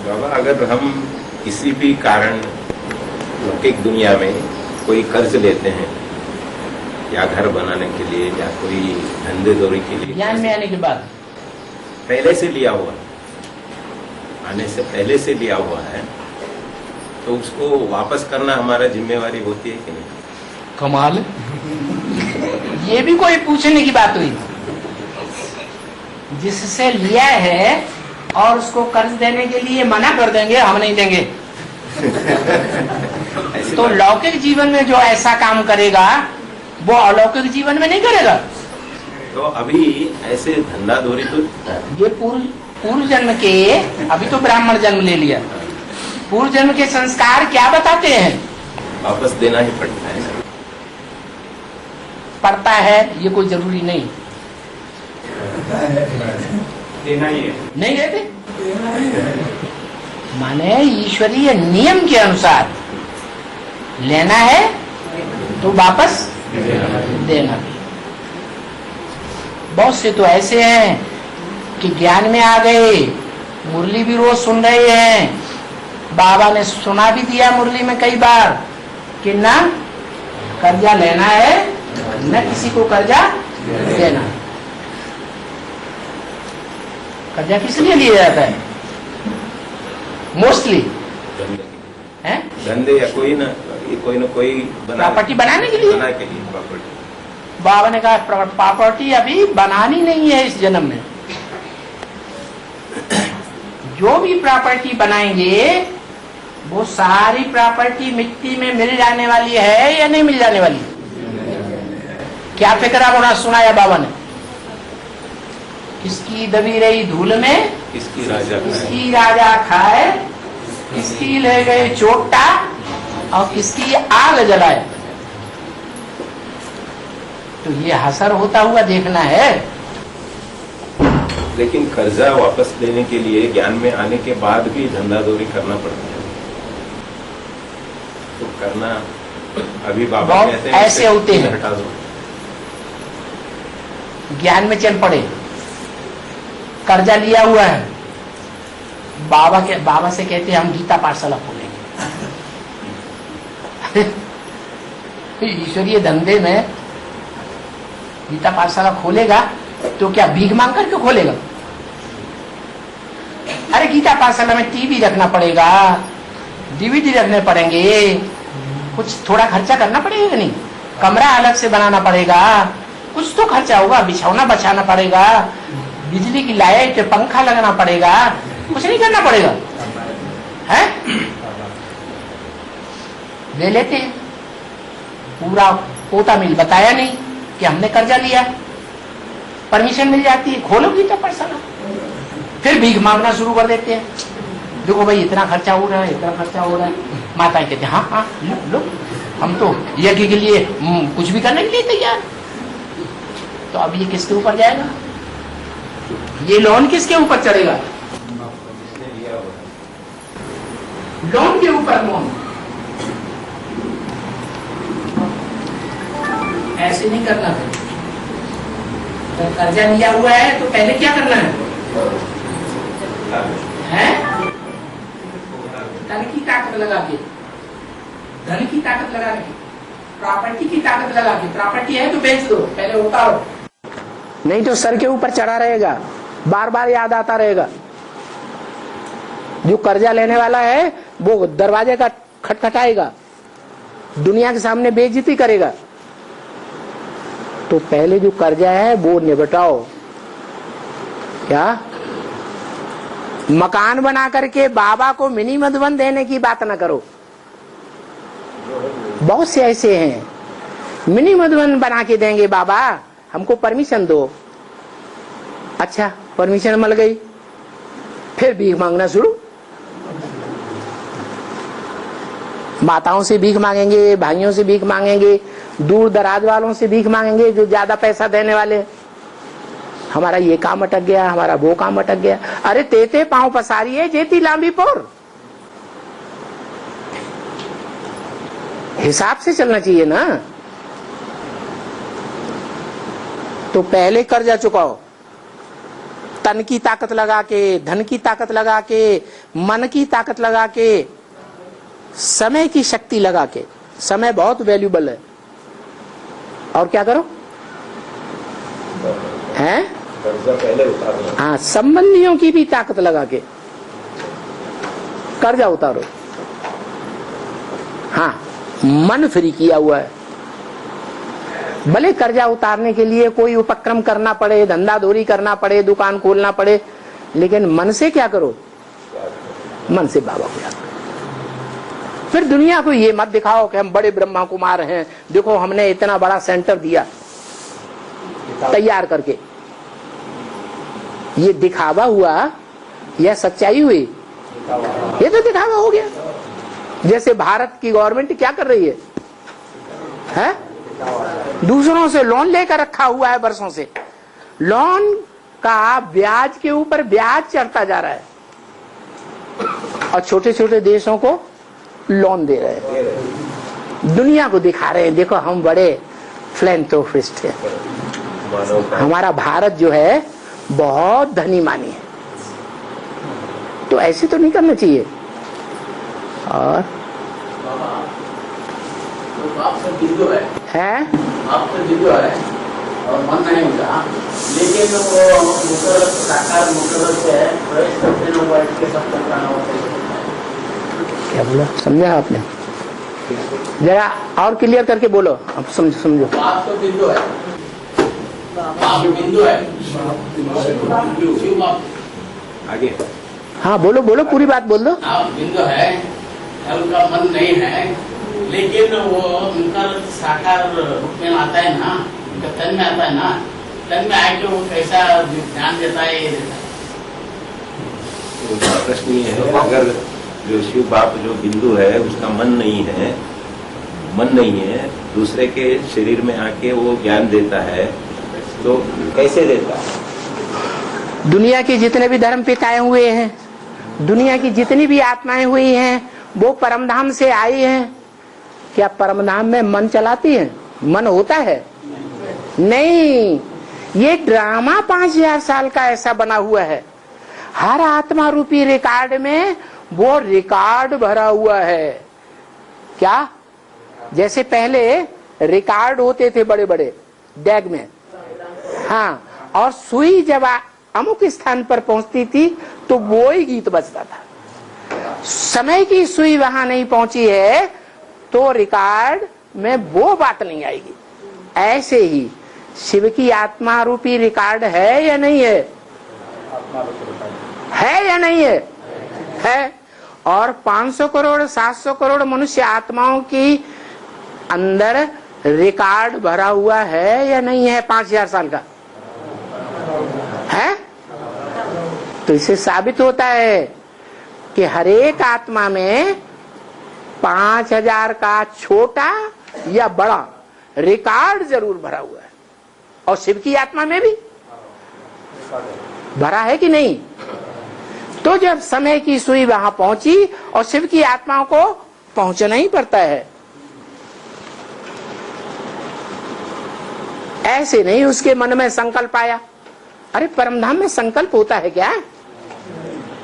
बाबा, अगर हम किसी भी कारण लौकिक दुनिया में कोई कर्ज लेते हैं या घर बनाने के लिए या कोई धंधे दौरी के लिए, ज्ञान में आने के बाद पहले से लिया हुआ, आने से पहले से लिया हुआ है, तो उसको वापस करना हमारा जिम्मेवारी होती है कि नहीं? कमाल, ये भी कोई पूछने की बात हुई? जिससे लिया है और उसको कर्ज देने के लिए मना कर देंगे, हम नहीं देंगे। तो लौकिक जीवन में जो ऐसा काम करेगा वो अलौकिक जीवन में नहीं करेगा। तो अभी ऐसे धंधा धोरी तो ये पूर्व जन्म के, अभी तो ब्राह्मण जन्म ले लिया, पूर्व जन्म के संस्कार क्या बताते हैं? वापस देना ही पड़ता है। पड़ता है ये कोई जरूरी नहीं, देना ही है। नहीं देते, माने ईश्वरीय नियम के अनुसार लेना है तो वापस देना भी। बहुत से तो ऐसे हैं कि ज्ञान में आ गए, मुरली भी रोज सुन रहे हैं, बाबा ने सुना भी दिया मुरली में कई बार कि ना कर्जा लेना है न किसी को कर्जा देना। कर्जा किस लिए लिया जाता है? मोस्टली है धंधे या कोई ना कोई प्रॉपर्टी बनाने के लिए। प्रॉपर्टी, बाबा ने कहा प्रॉपर्टी अभी बनानी नहीं है इस जन्म में। जो भी प्रॉपर्टी बनाएंगे वो सारी प्रॉपर्टी मिट्टी में मिल जाने वाली है या नहीं मिल जाने वाली? क्या फिक्र होना सुनाया बाबा ने? किसकी दबी रही धूल में किसकी राजा खाए, किसकी ले गए चोटा और किसकी आग जलाए। तो ये हसर होता हुआ देखना है। लेकिन कर्जा वापस लेने के लिए ज्ञान में आने के बाद भी धंधादौरी करना पड़ता है, तो करना अभी बाबा कहते हैं ऐसे होते हैं, हटा दो। ज्ञान में चल पड़े, कर्जा लिया हुआ है, बाबा से कहते हैं हम गीता पाठशाला खोलेंगे। ईश्वरीय धंधे में गीता पाठशाला खोलेगा तो क्या भीख मांग करके खोलेगा? अरे गीता पाठशाला में टीवी रखना पड़ेगा, डीवीडी रखने पड़ेंगे, कुछ थोड़ा खर्चा करना पड़ेगा नहीं? कमरा अलग से बनाना पड़ेगा, कुछ तो खर्चा होगा, बिछौना बचाना पड़ेगा, बिजली की लाइट, पंखा लगाना पड़ेगा, कुछ नहीं करना पड़ेगा है? ले लेते हैं पूरा पोता मिल, बताया नहीं कि हमने कर्जा लिया, परमिशन मिल जाती है, खोलो गीता पाठशाला, फिर भीख मांगना शुरू कर देते हैं। देखो भाई इतना खर्चा हो रहा है, इतना खर्चा हो रहा है। माताएं कहते हैं हाँ हाँ लो, हम तो यज्ञ के लिए कुछ भी करने के लिए तैयार। तो अब ये किसके ऊपर जाएगा? ये लोन किसके ऊपर चढ़ेगा? लोन के ऊपर लोन। ऐसे नहीं करना है। तो कर्जा लिया हुआ है तो पहले क्या करना है? धन की ताकत लगा के, धन की ताकत लगा के, प्रॉपर्टी की ताकत लगा के, प्रॉपर्टी है तो बेच दो, पहले उतारो, नहीं तो सर के ऊपर चढ़ा रहेगा, बार बार याद आता रहेगा। जो कर्जा लेने वाला है वो दरवाजे का खटखटाएगा, दुनिया के सामने बेइज्जती करेगा। तो पहले जो कर्जा है वो निपटाओ। क्या मकान बना करके बाबा को मिनी मधुबन देने की बात ना करो। बहुत से ऐसे हैं, मिनी मधुबन बना के देंगे बाबा, हमको परमिशन दो। अच्छा परमिशन मिल गई, फिर भीख मांगना शुरू। माताओं से भीख मांगेंगे, भाइयों से भीख मांगेंगे, दूर दराज वालों से भीख मांगेंगे जो ज्यादा पैसा देने वाले। हमारा ये काम अटक गया, हमारा वो काम अटक गया। अरे तेते पांव पसारी है जेती लांबी पोर। हिसाब से चलना चाहिए ना। तो पहले कर्जा चुकाओ, तन की ताकत लगा के, धन की ताकत लगा के, मन की ताकत लगा के, समय की शक्ति लगा के। समय बहुत वैल्यूबल है। और क्या करो हैं? कर्जा पहले उतारना। हाँ, संबंधियों की भी ताकत लगा के कर्जा उतारो। हाँ, मन फ्री किया हुआ है। भले कर्जा उतारने के लिए कोई उपक्रम करना पड़े, धंधाधोरी करना पड़े, दुकान खोलना पड़े, लेकिन मन से क्या करो? मन से बाबा को याद करो। फिर दुनिया को ये मत दिखाओ कि हम बड़े ब्रह्मा कुमार हैं, देखो हमने इतना बड़ा सेंटर दिया तैयार करके। ये दिखावा हुआ या सच्चाई हुई? ये तो दिखावा हो गया। जैसे भारत की गवर्नमेंट क्या कर रही है? दूसरों से लोन लेकर रखा हुआ है वर्षों से। लोन का ब्याज के ऊपर ब्याज चढ़ता जा रहा है और छोटे छोटे देशों को लोन दे रहे हैं। दुनिया को दिखा रहे हैं, देखो हम बड़े फिलैंथ्रोपिस्ट हैं। हमारा भारत जो है बहुत धनी मानी है। तो ऐसे तो नहीं करना चाहिए। और आपसे बिंदु है आपसे बिंदु है और मन नहीं होता, लेकिन वो मुकर्रर साकार मुकर्रर से प्रवेश करते हैं, वो के सब करना होता है। क्या बोला? समझा आपने? जरा और क्लियर करके बोलो। अब समझो। आप तो बिंदु है, आप बिंदु है, आगे। हाँ बोलो बोलो, पूरी बात बोल दो। आप बिंदु है, उनका मन नहीं है, लेकिन वो उनका साकार रूप में आता है ना, उनका तन में आता है ना, तन में आके वो कैसा ध्यान देता है, ये देता है। उनका प्रश्न ये है, अगर जो शिव बाप जो बिंदु है उसका मन नहीं है, दूसरे के शरीर में आके वो ज्ञान देता है, तो कैसे देता है? दुनिया के जितने भी धर्म पिताए हुए हैं, दुनिया की जितनी भी आत्माएं हुई हैं, वो परमधाम से आई हैं। क्या परमधाम में मन चलाती है? मन होता है? नहीं। ये ड्रामा 5000 साल का ऐसा बना हुआ है। हर आत्मा रूपी रिकॉर्ड में वो रिकॉर्ड भरा हुआ है। क्या? जैसे पहले रिकॉर्ड होते थे बड़े बड़े डैग में। हाँ, और सुई जब अमुक स्थान पर पहुंचती थी तो वो ही गीत बजता था। समय की सुई वहां नहीं पहुंची है तो रिकॉर्ड में वो बात नहीं आएगी। ऐसे ही शिव की आत्मा रूपी रिकॉर्ड है या नहीं है? है या नहीं है? है। और 500 करोड़ 700 करोड़ मनुष्य आत्माओं की अंदर रिकॉर्ड भरा हुआ है या नहीं है? 5000 साल का है। तो इससे साबित होता है कि हरेक आत्मा में 5000 का छोटा या बड़ा रिकॉर्ड जरूर भरा हुआ है। और शिव की आत्मा में भी भरा है कि नहीं? तो जब समय की सुई वहां पहुंची और शिव की आत्माओं को पहुंचना ही पड़ता है। ऐसे नहीं उसके मन में संकल्प आया। अरे परमधाम में संकल्प होता है क्या?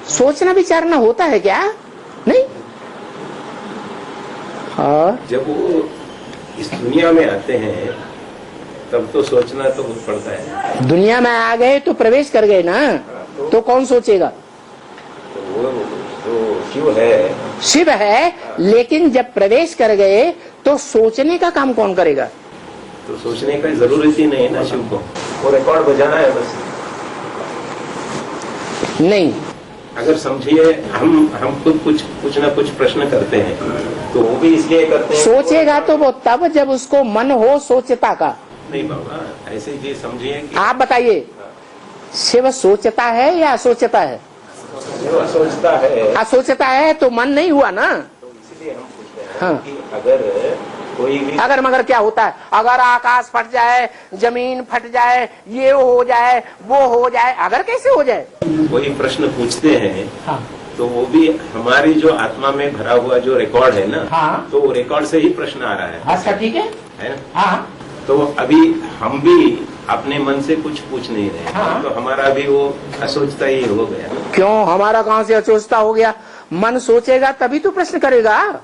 सोचना विचारना होता है क्या? नहीं। और जब वो इस दुनिया में आते हैं तब तो सोचना तो कुछ पड़ता है। दुनिया में आ गए तो प्रवेश कर गए ना, तो कौन सोचेगा? तो वो तो शिव है। शिव है, लेकिन जब प्रवेश कर गए तो सोचने का काम कौन करेगा? तो सोचने की जरूरत ही नहीं है ना शिव को, वो रिकॉर्ड बजाना है बस। नहीं। अगर समझिए हम खुद कुछ ना कुछ प्रश्न करते हैं तो वो भी इसलिए करते हैं। सोचेगा तो वो तब जब उसको मन हो सोचता का। नहीं बाबा, ऐसे जी समझिए कि आप बताइए, शिव सोचता है या असोचता है? शिव सोचता है। असोचता है तो मन नहीं हुआ ना। तो इसलिए हम पूछते हैं हाँ। कि अगर कोई भी अगर मगर क्या होता है? अगर आकाश फट जाए, जमीन फट जाए, ये हो जाए, वो हो जाए, अगर कैसे हो जाए? कोई प्रश्न पूछते हैं हाँ। तो वो भी हमारी जो आत्मा में भरा हुआ जो रिकॉर्ड है ना, हाँ। तो वो रिकॉर्ड से ही प्रश्न आ रहा है अच्छा ठीक है ना? हाँ। तो अभी हम भी अपने मन से कुछ पूछ नहीं रहे। हाँ। तो हमारा भी वो असोचता ही हो गया। क्यों हमारा कहां से अचोचता हो गया? मन सोचेगा तभी तो प्रश्न करेगा।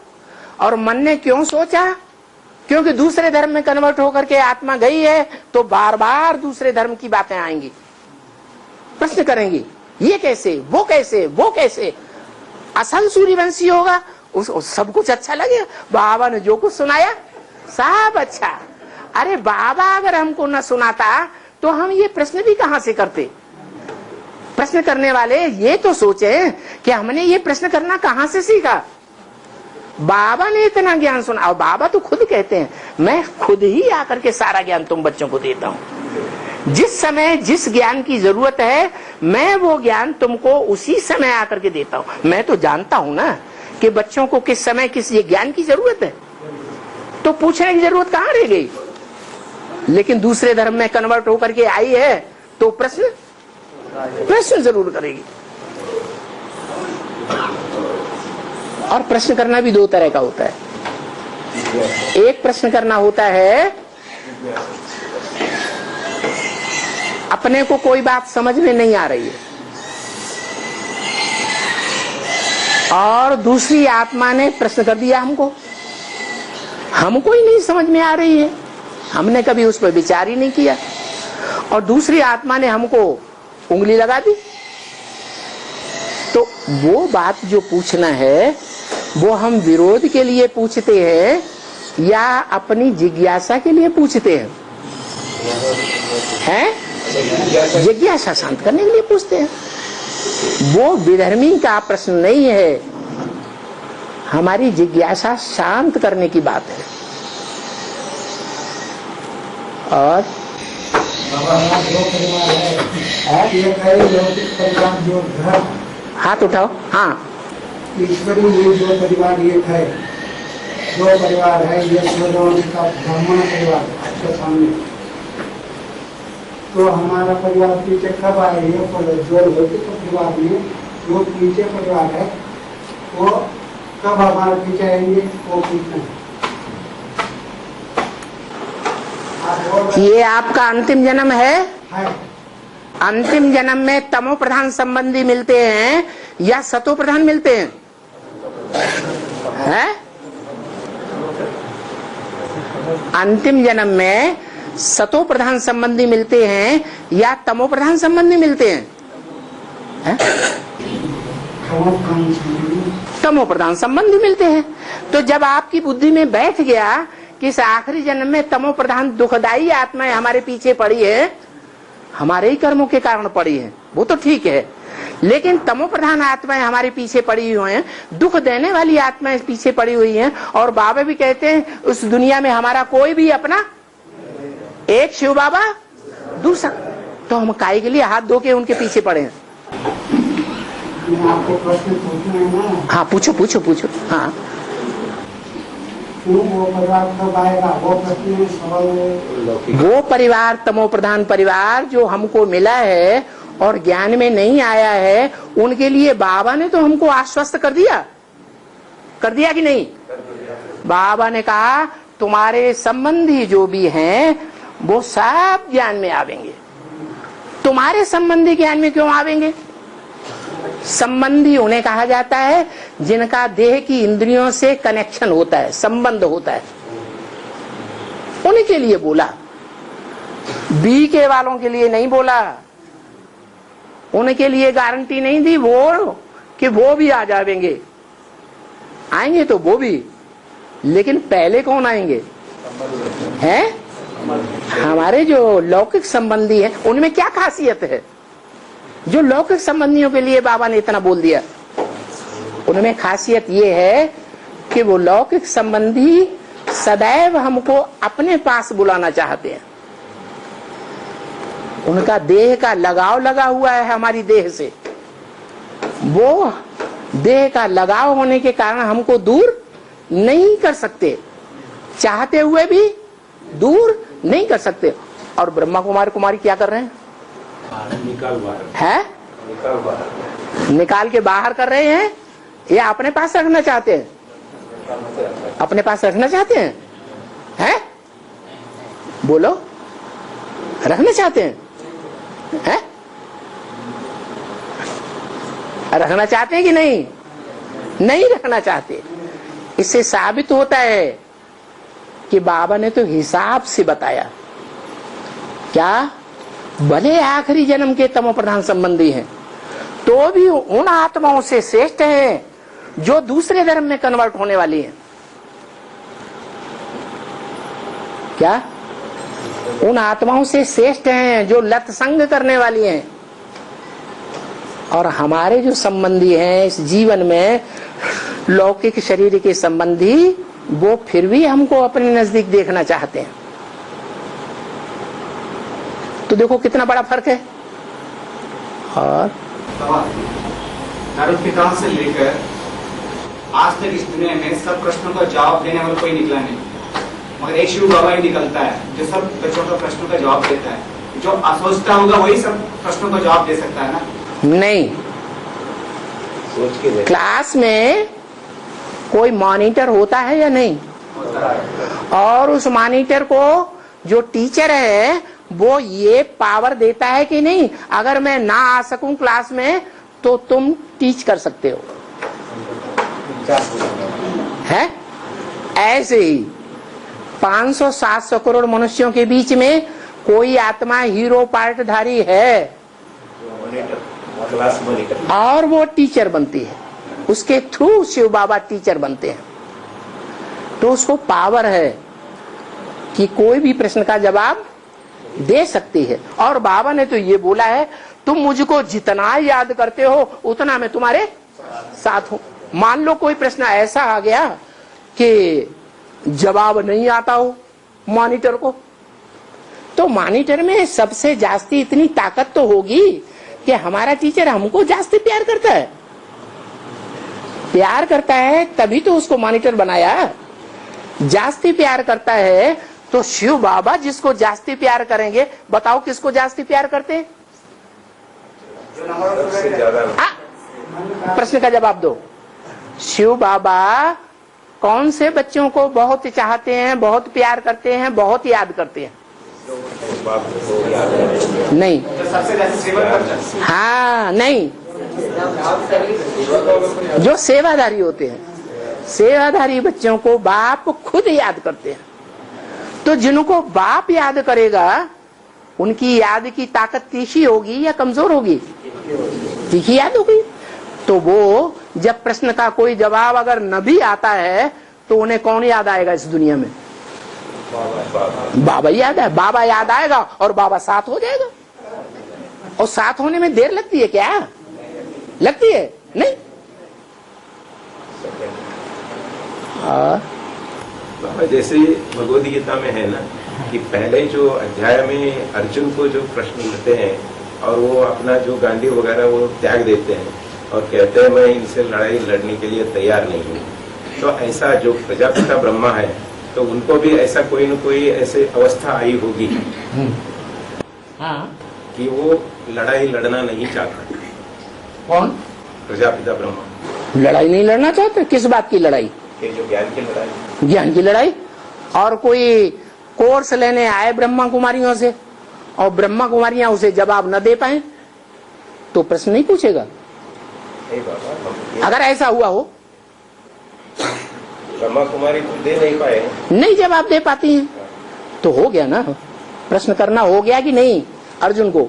और मन ने क्यों सोचा? क्योंकि दूसरे धर्म में कन्वर्ट होकर के आत्मा गई है, तो बार बार दूसरे धर्म की बातें आएंगी, प्रश्न करेंगी, ये कैसे, वो कैसे, वो कैसे। असल सूर्यवंशी होगा, उस सब कुछ अच्छा लगे, बाबा ने जो कुछ सुनाया सब अच्छा। अरे बाबा अगर हमको न सुनाता तो हम ये प्रश्न भी कहां से करते? प्रश्न करने वाले ये तो सोचे कि हमने ये प्रश्न करना कहां से सीखा। बाबा ने इतना ज्ञान सुना, और बाबा तो खुद कहते हैं मैं खुद ही आकर के सारा ज्ञान तुम बच्चों को देता हूं। जिस समय जिस ज्ञान की जरूरत है मैं वो ज्ञान तुमको उसी समय आकर के देता हूं। मैं तो जानता हूं ना कि बच्चों को किस समय किस ये ज्ञान की जरूरत है, तो पूछने की जरूरत कहां रह गई। लेकिन दूसरे धर्म में कन्वर्ट होकर के आई है तो प्रश्न जरूर करेगी। और प्रश्न करना भी दो तरह का होता है। एक प्रश्न करना होता है अपने को कोई बात समझ में नहीं आ रही है, और दूसरी आत्मा ने प्रश्न कर दिया हमको ही नहीं समझ में आ रही है, हमने कभी उस पर विचार ही नहीं किया, और दूसरी आत्मा ने हमको उंगली लगा दी। तो वो बात जो पूछना है वो हम विरोध के लिए पूछते हैं या अपनी जिज्ञासा के लिए पूछते हैं? जिज्ञासा शांत करने के लिए पूछते हैं। वो विधर्मी का प्रश्न नहीं है, हमारी जिज्ञासा शांत करने की बात है। और हाथ उठाओ। हाँ, ईश्वरी ये दो परिवार एक है, दो परिवार है, ये सूर्यवंश का ब्राह्मण परिवार आपके सामने। तो हमारा परिवार पीछे कब आएगी? जो लौकिक परिवार में जो पीछे परिवार है वो कब हमारे पीछे आएंगे वो पूछना है। ये आपका अंतिम जन्म है। अंतिम जन्म में तमो प्रधान संबंधी मिलते हैं या सतो प्रधान मिलते हैं? अंतिम जन्म में सतो प्रधान संबंधी मिलते हैं या तमो प्रधान संबंधी मिलते हैं? तमो प्रधान संबंधी मिलते हैं। तो जब आपकी बुद्धि में बैठ गया कि इस आखिरी जन्म में तमो प्रधान दुखदायी आत्माएं हमारे पीछे पड़ी है, हमारे ही कर्मों के कारण पड़ी है, वो तो ठीक है, लेकिन तमो प्रधान आत्माएं हमारे पीछे पड़ी हुई हैं, दुख देने वाली आत्माएं पीछे पड़ी हुई हैं। और बाबा भी कहते हैं उस दुनिया में हमारा कोई भी अपना, एक शिव बाबा दूसरा, तो हम काय के लिए हाथ धो के उनके पीछे पड़े हैं। आपको प्रश्न पूछना है ना? हाँ, पूछो। हाँ, वो परिवार कब आएगा? वो प्रश्न सवाल। वो परिवार तमो प्रधान परिवार जो हमको मिला है और ज्ञान में नहीं आया है, उनके लिए बाबा ने तो हमको आश्वस्त कर दिया कि नहीं? बाबा ने कहा तुम्हारे संबंधी जो भी हैं वो सब ज्ञान में आवेंगे। तुम्हारे संबंधी ज्ञान में क्यों आवेंगे? संबंधी उन्हें कहा जाता है जिनका देह की इंद्रियों से कनेक्शन होता है, संबंध होता है, उनके लिए बोला, बी के वालों के लिए नहीं बोला। उनके लिए गारंटी नहीं दी वो कि वो भी आ जाएंगे, आएंगे तो वो भी, लेकिन पहले कौन आएंगे? हैं हमारे जो लौकिक संबंधी हैं, उनमें क्या खासियत है जो लौकिक संबंधियों के लिए बाबा ने इतना बोल दिया? उनमें खासियत ये है कि वो लौकिक संबंधी सदैव हमको अपने पास बुलाना चाहते हैं। उनका देह का लगाव लगा हुआ है हमारी देह से, वो देह का लगाव होने के कारण हमको दूर नहीं कर सकते, चाहते हुए भी दूर नहीं कर सकते। और ब्रह्मा कुमार कुमारी क्या कर रहे हैं? निकाल के बाहर कर रहे हैं या अपने पास रखना चाहते हैं? अपने पास रखना चाहते हैं? बोलो। रखना चाहते हैं, हैं? रखना चाहते हैं कि नहीं? नहीं रखना चाहते। इससे साबित होता है कि बाबा ने तो हिसाब से बताया। क्या? भले आखिरी जन्म के तमो प्रधान संबंधी हैं, तो भी उन आत्माओं से श्रेष्ठ हैं जो दूसरे धर्म में कन्वर्ट होने वाली हैं। क्या? उन आत्माओं से श्रेष्ठ हैं जो लत संग करने वाली हैं। और हमारे जो संबंधी हैं इस जीवन में, लौकिक शरीर के संबंधी, वो फिर भी हमको अपने नजदीक देखना चाहते हैं। तो देखो कितना बड़ा फर्क है। और नारद पिता से लेकर आज तक इस दुनिया में सब प्रश्नों का जवाब देने वाला कोई निकला नहीं, मगर एक शिव बाबा ही निकलता है जो सब बच्चों का प्रश्नों का जवाब देता है। जो असोचता होगा वही सब प्रश्नों का जवाब दे सकता है ना? नहीं, सोच के देखो। क्लास में कोई मॉनिटर होता है या नहीं? होता है। और उस मॉनिटर को जो टीचर है वो ये पावर देता है कि नहीं, अगर मैं ना आ सकूं क्लास में तो तुम टीच कर सकते हो, है? ऐसे ही 500-700 करोड़ मनुष्यों के बीच में कोई आत्मा हीरो पार्टधारी है क्लास मॉनिटर, और वो टीचर बनती है। उसके थ्रू शिव बाबा टीचर बनते हैं। तो उसको पावर है कि कोई भी प्रश्न का जवाब दे सकती है। और बाबा ने तो ये बोला है, तुम मुझको जितना याद करते हो उतना मैं तुम्हारे साथ हूं। मान लो कोई प्रश्न ऐसा आ गया कि जवाब नहीं आता हो मॉनिटर को, तो मॉनिटर में सबसे जास्ती इतनी ताकत तो होगी कि हमारा टीचर हमको जास्ती प्यार करता है। प्यार करता है तभी तो उसको मॉनिटर बनाया। जास्ती प्यार करता है तो शिव बाबा जिसको जास्ती प्यार करेंगे, बताओ किसको जास्ती प्यार करते हैं? सबसे ज्यादा। प्रश्न का जवाब दो। शिव बाबा कौन से बच्चों को बहुत चाहते हैं, बहुत प्यार करते हैं, बहुत याद करते हैं? नहीं। जो सबसे ज्यादा सेवा करता है। हाँ, नहीं, जो सेवाधारी होते हैं, सेवाधारी बच्चों को बाप खुद याद करते हैं। तो जिनको बाप याद करेगा उनकी याद की ताकत तीखी होगी या कमजोर होगी? तीखी याद होगी। तो वो जब प्रश्न का कोई जवाब अगर न भी आता है तो उन्हें कौन याद आएगा इस दुनिया में? बाबा याद है। बाबा याद आएगा और बाबा साथ हो जाएगा। और साथ होने में देर लगती है क्या? लगती है? नहीं। जैसे भगवद गीता में है ना कि पहले जो अध्याय में अर्जुन को जो प्रश्न उठते हैं और वो अपना जो गांधी वगैरह वो त्याग देते हैं और कहते हैं मैं इनसे लड़ाई लड़ने के लिए तैयार नहीं हूँ। तो ऐसा जो प्रजापिता ब्रह्मा है तो उनको भी ऐसा कोई न कोई ऐसे अवस्था आई होगी कि वो लड़ाई लड़ना नहीं चाहता। कौन? प्रजापिता ब्रह्मा। लड़ाई नहीं लड़ना चाहते? किस बात की लड़ाई? कि जो ज्ञान की लड़ाई। ज्ञान की लड़ाई। और कोई कोर्स लेने आए ब्रह्मा कुमारियों से और ब्रह्मा कुमारियां उसे जवाब न दे पाए तो प्रश्न नहीं पूछेगा? नहीं बाबा, अगर ऐसा हुआ हो, ब्रह्मा कुमारी तो दे नहीं पाए, नहीं जवाब दे पाती हैं, तो हो गया ना, प्रश्न करना हो गया कि नहीं अर्जुन को?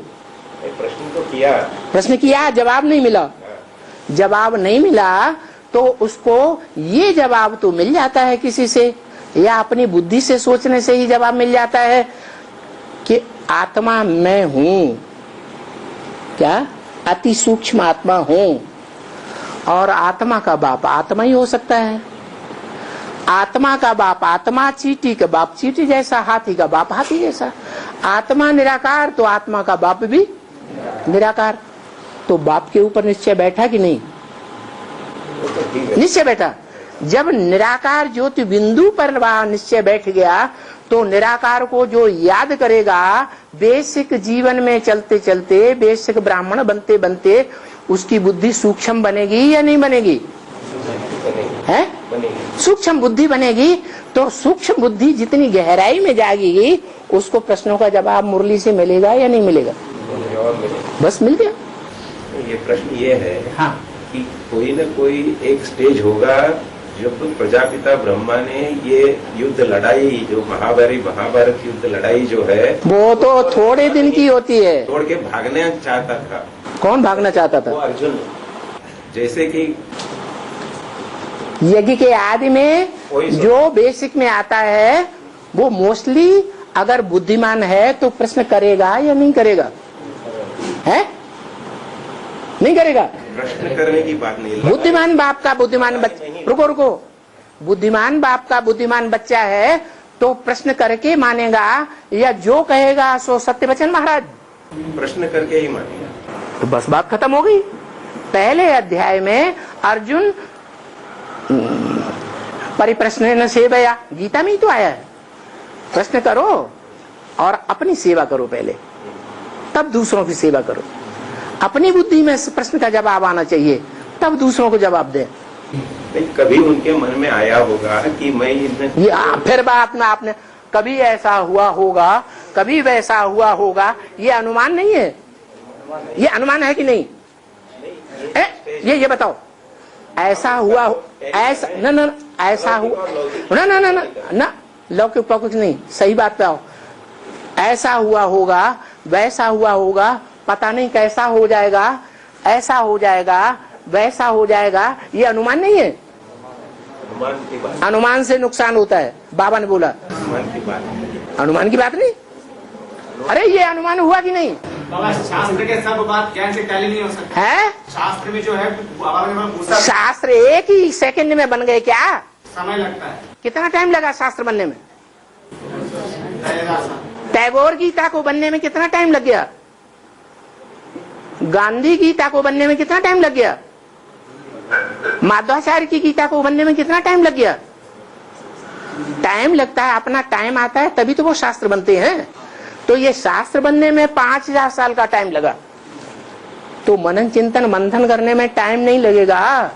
प्रश्न तो किया, प्रश्न किया, जवाब नहीं मिला। जवाब नहीं मिला तो उसको ये जवाब तो मिल जाता है किसी से या अपनी बुद्धि से सोचने से ही जवाब मिल जाता है कि आत्मा मैं हूं। क्या? अति सूक्ष्म आत्मा हूं। और आत्मा का बाप आत्मा ही हो सकता है। आत्मा का बाप आत्मा, चींटी का बाप चींटी जैसा, हाथी का बाप हाथी जैसा। आत्मा निराकार तो आत्मा का बाप भी निराकार। तो बाप के ऊपर निश्चय बैठा कि नहीं? निश्चय बैठा। जब निराकार ज्योति बिंदु पर वह निश्चय बैठ गया तो निराकार को जो याद करेगा, बेसिक जीवन में चलते चलते, बेसिक ब्राह्मण बनते बनते उसकी बुद्धि सूक्ष्म बनेगी या नहीं बनेगी? है? बनेगी। सूक्ष्म बुद्धि बनेगी तो सूक्ष्म बुद्धि जितनी गहराई में जाएगी उसको प्रश्नों का जवाब मुरली से मिलेगा या नहीं मिलेगा? बस मिल गया। ये प्रश्न ये है हाँ कि कोई न कोई एक स्टेज होगा जब प्रजापिता ब्रह्मा ने ये युद्ध लड़ाई जो महाभारत युद्ध लड़ाई जो है वो तो थोड़े दिन की होती है। तोड़ के भागना चाहता था। कौन भागना चाहता वो था? अर्जुन। जैसे कि यज्ञ के आदि में जो बेसिक में आता है वो मोस्टली अगर बुद्धिमान है तो प्रश्न करेगा या नहीं करेगा? है नहीं करेगा? प्रश्न करने की बात नहीं। बुद्धिमान बाप का बुद्धिमान बच्चा, रुको बुद्धिमान बाप का बुद्धिमान बच्चा है तो प्रश्न करके मानेगा या जो कहेगा सो सत्य वचन महाराज? प्रश्न करके ही मानेगा। तो बस बात खत्म हो गई। पहले अध्याय में अर्जुन परिप्रश्न न सेवया, गीता में ही तो आया है। प्रश्न करो और अपनी सेवा करो पहले, तब दूसरों की सेवा करो। अपनी बुद्धि में प्रश्न का जवाब आना चाहिए, तब दूसरों को जवाब दे। कभी उनके मन में आया होगा कि मैं ये फिर बात में आपने कभी ऐसा हुआ होगा, कभी वैसा हुआ होगा, ये अनुमान नहीं है। ये अनुमान है कि नहीं? ये बताओ, ऐसा हुआ, ऐसा न ऐसा हुआ न लौकिक पौकिक नहीं, सही बात पे आओ। ऐसा हुआ होगा, वैसा हुआ होगा, पता नहीं कैसा हो जाएगा, ऐसा हो जाएगा, वैसा हो जाएगा, ये अनुमान नहीं है। अनुमान से नुकसान होता है, बाबा ने बोला। अनुमान की बात नहीं। अरे ये अनुमान हुआ कि नहीं? बाबा शास्त्र के सब बात ज्ञान से टैली नहीं हो सकती है। शास्त्र में जो है बाबा ने पूछा, शास्त्र एक ही सेकंड में बन गए क्या? समय लगता है। कितना टाइम लगा शास्त्र बनने में? लगेगा सा। टैगोर गीता को बनने में कितना टाइम लग गया? गांधी गीता को बनने में कितना टाइम लग गया? माधवाचार्य की गीता को बनने में कितना टाइम लग गया? टाइम लगता है, अपना टाइम आता है तभी तो वो शास्त्र बनते हैं। तो ये शास्त्र बनने में 5000 साल का टाइम लगा, तो मनन चिंतन मंथन करने में टाइम नहीं लगेगा?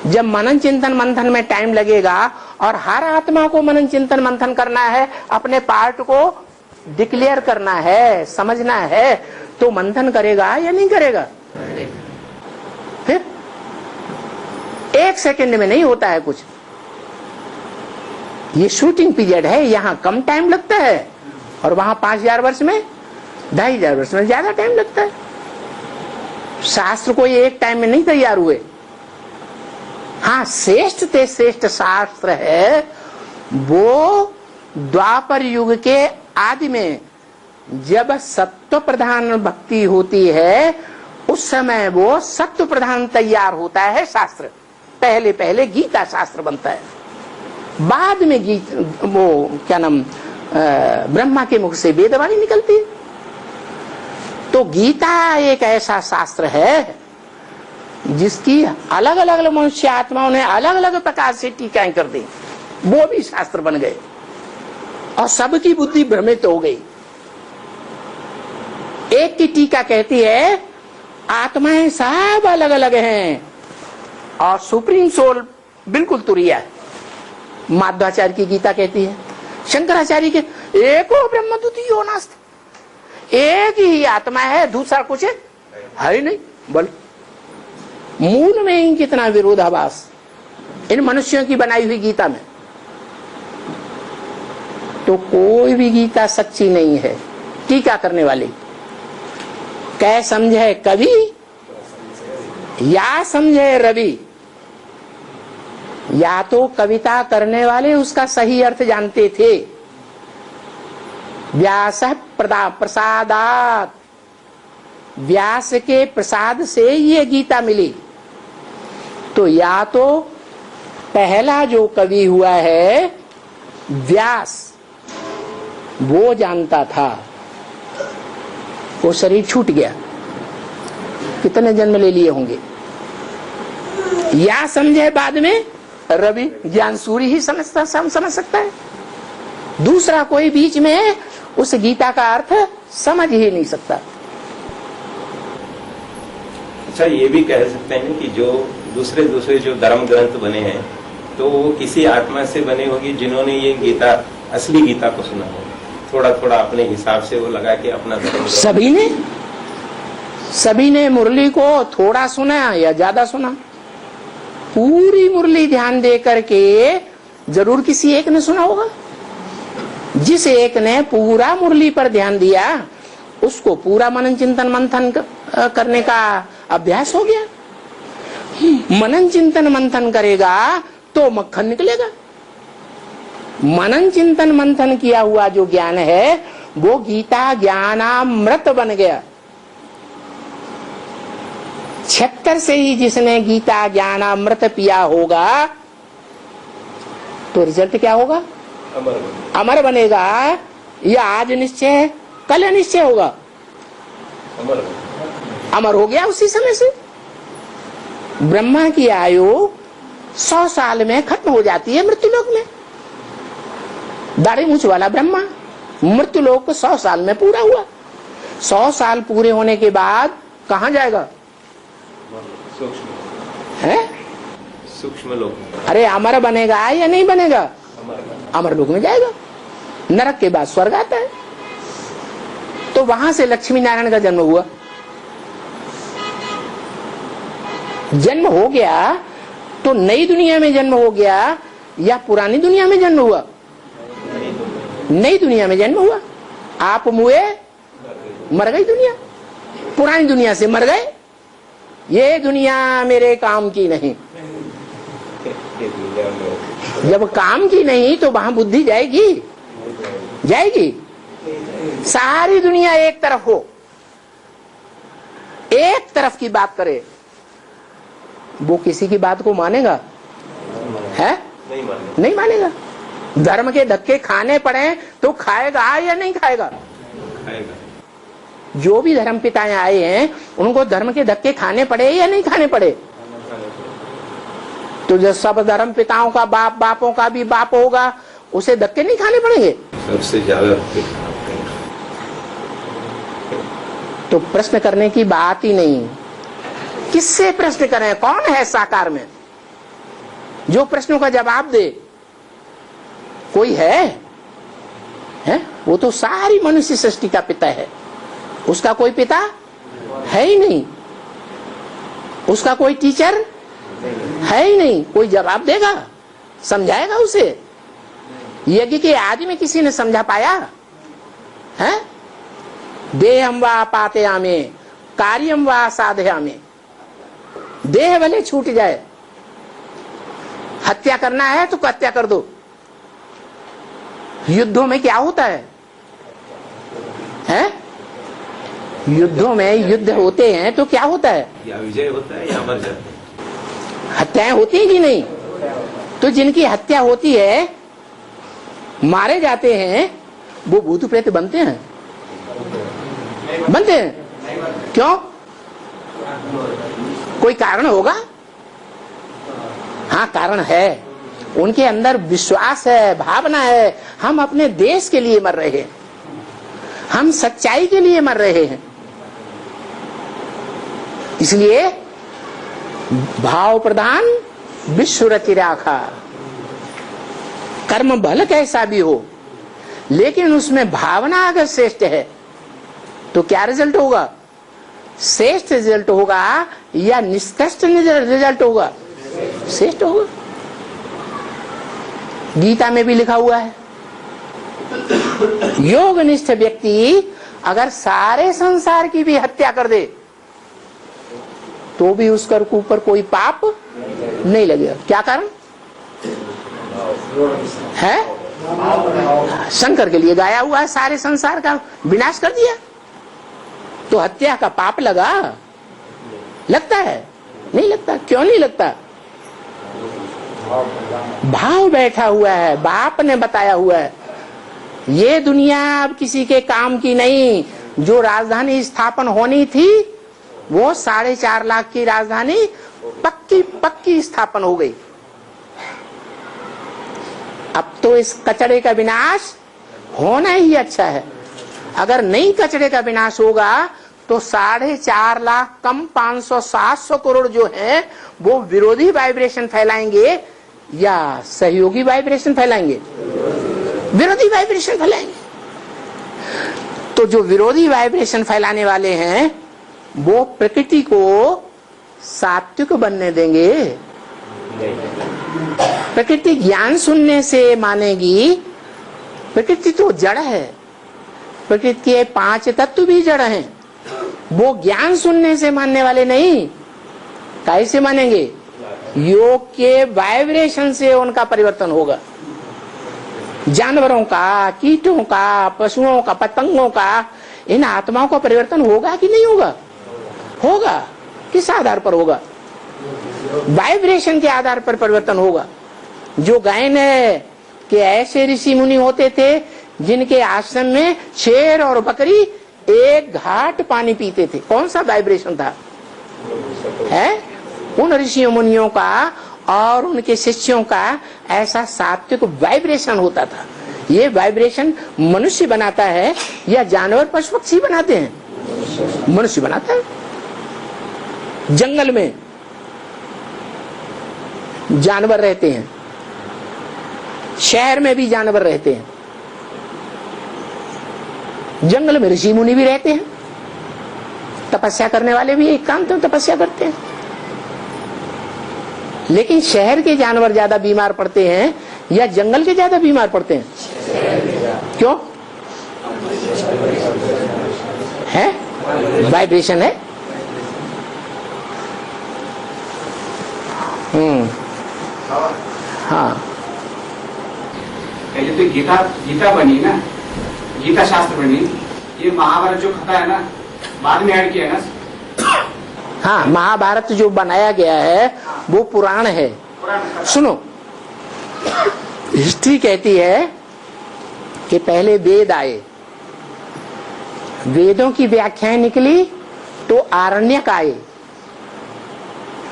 जब मनन चिंतन मंथन में टाइम लगेगा और हर आत्मा को मनन चिंतन मंथन करना है, अपने पार्ट को डिक्लेयर करना है, समझना है, तो मंथन करेगा या नहीं करेगा? फिर एक सेकंड में नहीं होता है कुछ। ये शूटिंग पीरियड है, यहाँ कम टाइम लगता है और वहां 5000 वर्ष में, 2500 वर्ष में ज्यादा टाइम लगता है। शास्त्र कोई एक टाइम में नहीं तैयार हुए। हाँ, श्रेष्ठ ते श्रेष्ठ शास्त्र है वो द्वापर युग के आदि में जब सत्व प्रधान भक्ति होती है उस समय वो सत्व प्रधान तैयार होता है शास्त्र। पहले पहले गीता शास्त्र बनता है, बाद में वो क्या नाम ब्रह्मा के मुख से वेदवाणी निकलती है। तो गीता एक ऐसा शास्त्र है जिसकी अलग अलग मनुष्य आत्माओं ने अलग अलग प्रकार से टीकाएं कर दी, वो भी शास्त्र बन गए और सबकी बुद्धि भ्रमित हो गई। एक की टीका कहती है आत्माएं सब अलग अलग हैं और सुप्रीम सोल बिल्कुल तुरिया है। माधवाचार्य की गीता कहती है, शंकराचार्य के एको ब्रह्म द्वितीयो नास्ति, एक ही आत्मा है, दूसरा कुछ है ही नहीं। बोल मूल में ही कितना विरोधाभास इन मनुष्यों की बनाई हुई गीता में। तो कोई भी गीता सच्ची नहीं है। टीका करने वाली कै समझे कवि या समझे रवि, या तो कविता करने वाले उसका सही अर्थ जानते थे, व्यास प्रसादात, व्यास के प्रसाद से ये गीता मिली। तो या तो पहला जो कवि हुआ है व्यास, वो जानता था, वो शरीर छूट गया, कितने जन्म ले लिए होंगे, या समझे बाद में रवि, ज्ञान सूर्य ही समझ सकता है। दूसरा कोई बीच में उस गीता का अर्थ समझ ही नहीं सकता। अच्छा, ये भी कह सकते हैं कि जो दूसरे जो धर्म ग्रंथ बने हैं तो वो किसी आत्मा से बनी होगी जिन्होंने ये गीता, असली गीता को सुना हो, थोड़ा थोड़ा अपने हिसाब से वो लगा के अपना धर्म। सभी ने मुरली को थोड़ा सुना या ज्यादा सुना? पूरी मुरली ध्यान दे करके जरूर किसी एक ने सुना होगा। जिस एक ने पूरा मुरली पर ध्यान दिया उसको पूरा मनन चिंतन मंथन करने का अभ्यास हो गया। मनन चिंतन मंथन करेगा तो मक्खन निकलेगा। मनन चिंतन मंथन किया हुआ जो ज्ञान है वो गीता ज्ञानामृत बन गया। 76 से ही जिसने गीता ज्ञानामृत पिया होगा तो रिजल्ट क्या होगा? अमर बनेगा। या आज निश्चय है, कल निश्चय होगा? अमर हो गया उसी समय से। ब्रह्मा की आयु 100 साल में खत्म हो जाती है मृत्युलोक में। दाढ़ी मूछ वाला ब्रह्मा मृत्युलोक 100 साल में पूरा हुआ। 100 साल पूरे होने के बाद कहाँ जाएगा? है सूक्ष्म लोक। अरे अमर बनेगा या नहीं बनेगा? अमर लोक में जाएगा। नरक के बाद स्वर्ग आता है। तो वहां से लक्ष्मी नारायण का जन्म हुआ। जन्म हो गया तो नई दुनिया में जन्म हो गया या पुरानी दुनिया में जन्म हुआ? नई दुनिया में जन्म हुआ। आप मुए, मर गई दुनिया। पुरानी दुनिया से मर गए। ये दुनिया मेरे काम की नहीं। जब काम की नहीं तो वहां बुद्धि जाएगी? जाएगी। सारी दुनिया एक तरफ हो, एक तरफ की बात करे, वो किसी की बात को मानेगा? है? नहीं मानेगा। धर्म के धक्के खाने पड़े तो खाएगा या नहीं खाएगा? खाएगा। जो भी धर्म पिताएं आए हैं उनको धर्म के धक्के खाने पड़े या नहीं खाने पड़े? तो जो सब धर्म पिताओं का बाप, बापों का भी बाप होगा, उसे धक्के नहीं खाने पड़ेंगे? सबसे ज्यादा। तो प्रश्न करने की बात ही नहीं। किससे प्रश्न करें? कौन है साकार में जो प्रश्नों का जवाब दे? कोई है? वो तो सारी मनुष्य सृष्टि का पिता है। उसका कोई पिता है ही नहीं। उसका कोई टीचर है ही नहीं। कोई जवाब देगा, समझाएगा उसे? यज्ञ के आदि में किसी ने समझा पाया है? देहम वा पातयामे कार्यम वा साधयामे। देह भले छूट जाए, हत्या करना है तो हत्या कर दो। युद्धों में क्या होता है? युद्धों में युद्ध होते हैं तो क्या होता है? या विजय होता है या मर जाते हैं। हत्याएं होती हैं कि नहीं? तो जिनकी हत्या होती है, मारे जाते हैं, वो भूत प्रेत बनते हैं? बनते हैं। क्यों? कोई कारण होगा? हाँ, कारण है। उनके अंदर विश्वास है, भावना है, हम अपने देश के लिए मर रहे हैं, हम सच्चाई के लिए मर रहे हैं। इसलिए भाव प्रधान विश्व रचि राखा। कर्म भल कैसा भी हो, लेकिन उसमें भावना अगर श्रेष्ठ है तो क्या रिजल्ट होगा? श्रेष्ठ रिजल्ट होगा या निष्कृष्ट रिजल्ट होगा? श्रेष्ठ होगा। गीता में भी लिखा हुआ है, योगनिष्ठ व्यक्ति अगर सारे संसार की भी हत्या कर दे तो भी उसके ऊपर कोई पाप नहीं लगेगा। क्या कारण है? शंकर के लिए गाया हुआ है, सारे संसार का विनाश कर दिया। तो हत्या का पाप लगा? लगता है? नहीं लगता। क्यों नहीं लगता? भाव बैठा हुआ है, बाप ने बताया हुआ है। ये दुनिया अब किसी के काम की नहीं। जो राजधानी स्थापन होनी थी वो 4.5 लाख की राजधानी पक्की स्थापन हो गई। अब तो इस कचड़े का विनाश होना ही अच्छा है। अगर नहीं कचड़े का विनाश होगा तो 4.5 लाख कम 500-700 करोड़ जो है वो विरोधी वाइब्रेशन फैलाएंगे या सहयोगी वाइब्रेशन फैलाएंगे? विरोधी वाइब्रेशन फैलाएंगे। तो जो विरोधी वाइब्रेशन फैलाने वाले हैं वो प्रकृति को सात्विक बनने देंगे? प्रकृति ज्ञान सुनने से मानेगी? प्रकृति तो जड़ है, प्रकृति के 5 तत्व भी जड़ हैं, वो ज्ञान सुनने से मानने वाले नहीं। कैसे मानेंगे? योग के वाइब्रेशन से उनका परिवर्तन होगा। जानवरों का, कीटों का, पशुओं का, पतंगों का, इन आत्माओं का परिवर्तन होगा कि नहीं होगा? होगा। किस आधार पर होगा? वाइब्रेशन के आधार पर परिवर्तन होगा। जो गायन है कि ऐसे ऋषि मुनि होते थे जिनके आश्रम में शेर और बकरी एक घाट पानी पीते थे। कौन सा वाइब्रेशन था? है उन ऋषियों मुनियों का और उनके शिष्यों का ऐसा सात्विक वाइब्रेशन होता था। ये वाइब्रेशन मनुष्य बनाता है या जानवर पशु पक्षी बनाते हैं? मनुष्य बनाता है। जंगल में जानवर रहते हैं, शहर में भी जानवर रहते हैं, जंगल में ऋषि मुनि भी रहते हैं, तपस्या करने वाले भी एक काम तो तपस्या करते हैं। लेकिन शहर के जानवर ज्यादा बीमार पड़ते हैं या जंगल के ज्यादा बीमार पड़ते हैं? क्यों? है वाइब्रेशन है। हाँ, पहले तो गीता बनी ना, गीता शास्त्र बनी। ये महाभारत जो खता है ना, बाद में ऐड किया ना। हाँ, महाभारत जो बनाया गया है वो पुराण है। सुनो, हिस्ट्री कहती है कि पहले वेद आए, वेदों की व्याख्याएं निकली तो आरण्यक आए,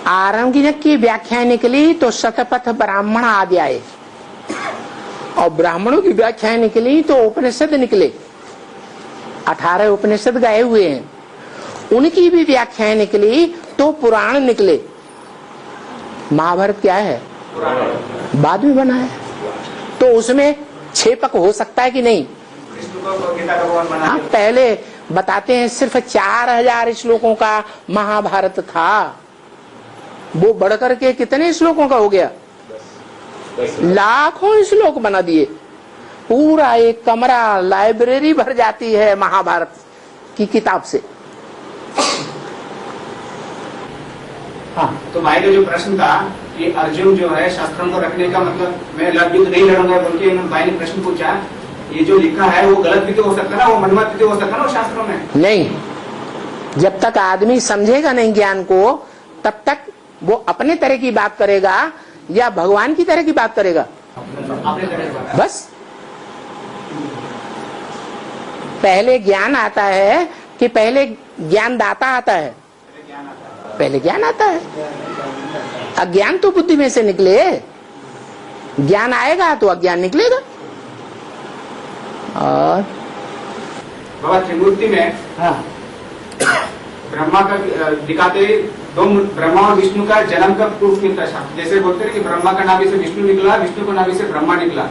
आरण्यक की व्याख्याएं निकली तो शतपथ ब्राह्मण आदि आए, और ब्राह्मणों की व्याख्याएं निकली तो उपनिषद निकले। 18 उपनिषद गए हुए हैं, उनकी भी व्याख्याएं निकली तो पुराण निकले। महाभारत क्या है? बाद में बना है। तो उसमें छेपक हो सकता है कि नहीं? हाँ, पहले बताते हैं सिर्फ 4000 श्लोकों का महाभारत था, वो बढ़कर के कितने श्लोकों का हो गया? लाखों श्लोक बना दिए। पूरा एक कमरा, लाइब्रेरी भर जाती है महाभारत की किताब से। हाँ, तो भाई का जो प्रश्न था कि अर्जुन जो है शस्त्रों को रखने का मतलब मैं युद्ध नहीं लड़ूंगा बोल के भाई ने प्रश्न पूछा। ये जो लिखा है वो गलत भी तो हो सकता है ना, वो मनमत भी तो हो सकता है ना वो शास्त्रों में। नहीं, जब तक आदमी समझेगा नहीं ज्ञान को तब तक वो अपने तरह की बात करेगा या भगवान की तरह की बात करेगा। बस पहले ज्ञान आता है कि पहले ज्ञानदाता आता है? पहले ज्ञान आता है। अज्ञान तो बुद्धि में से निकले, ज्ञान आएगा तो अज्ञान निकलेगा। और बाबा त्रिमूर्ति में हाँ, ब्रह्मा का दिखाते दो, ब्रह्मा और विष्णु का जन्म का प्रूफ मिलता है। जैसे बोलते हैं कि ब्रह्मा का नाभि से विष्णु निकला, विष्णु का नाभि से ब्रह्मा निकला,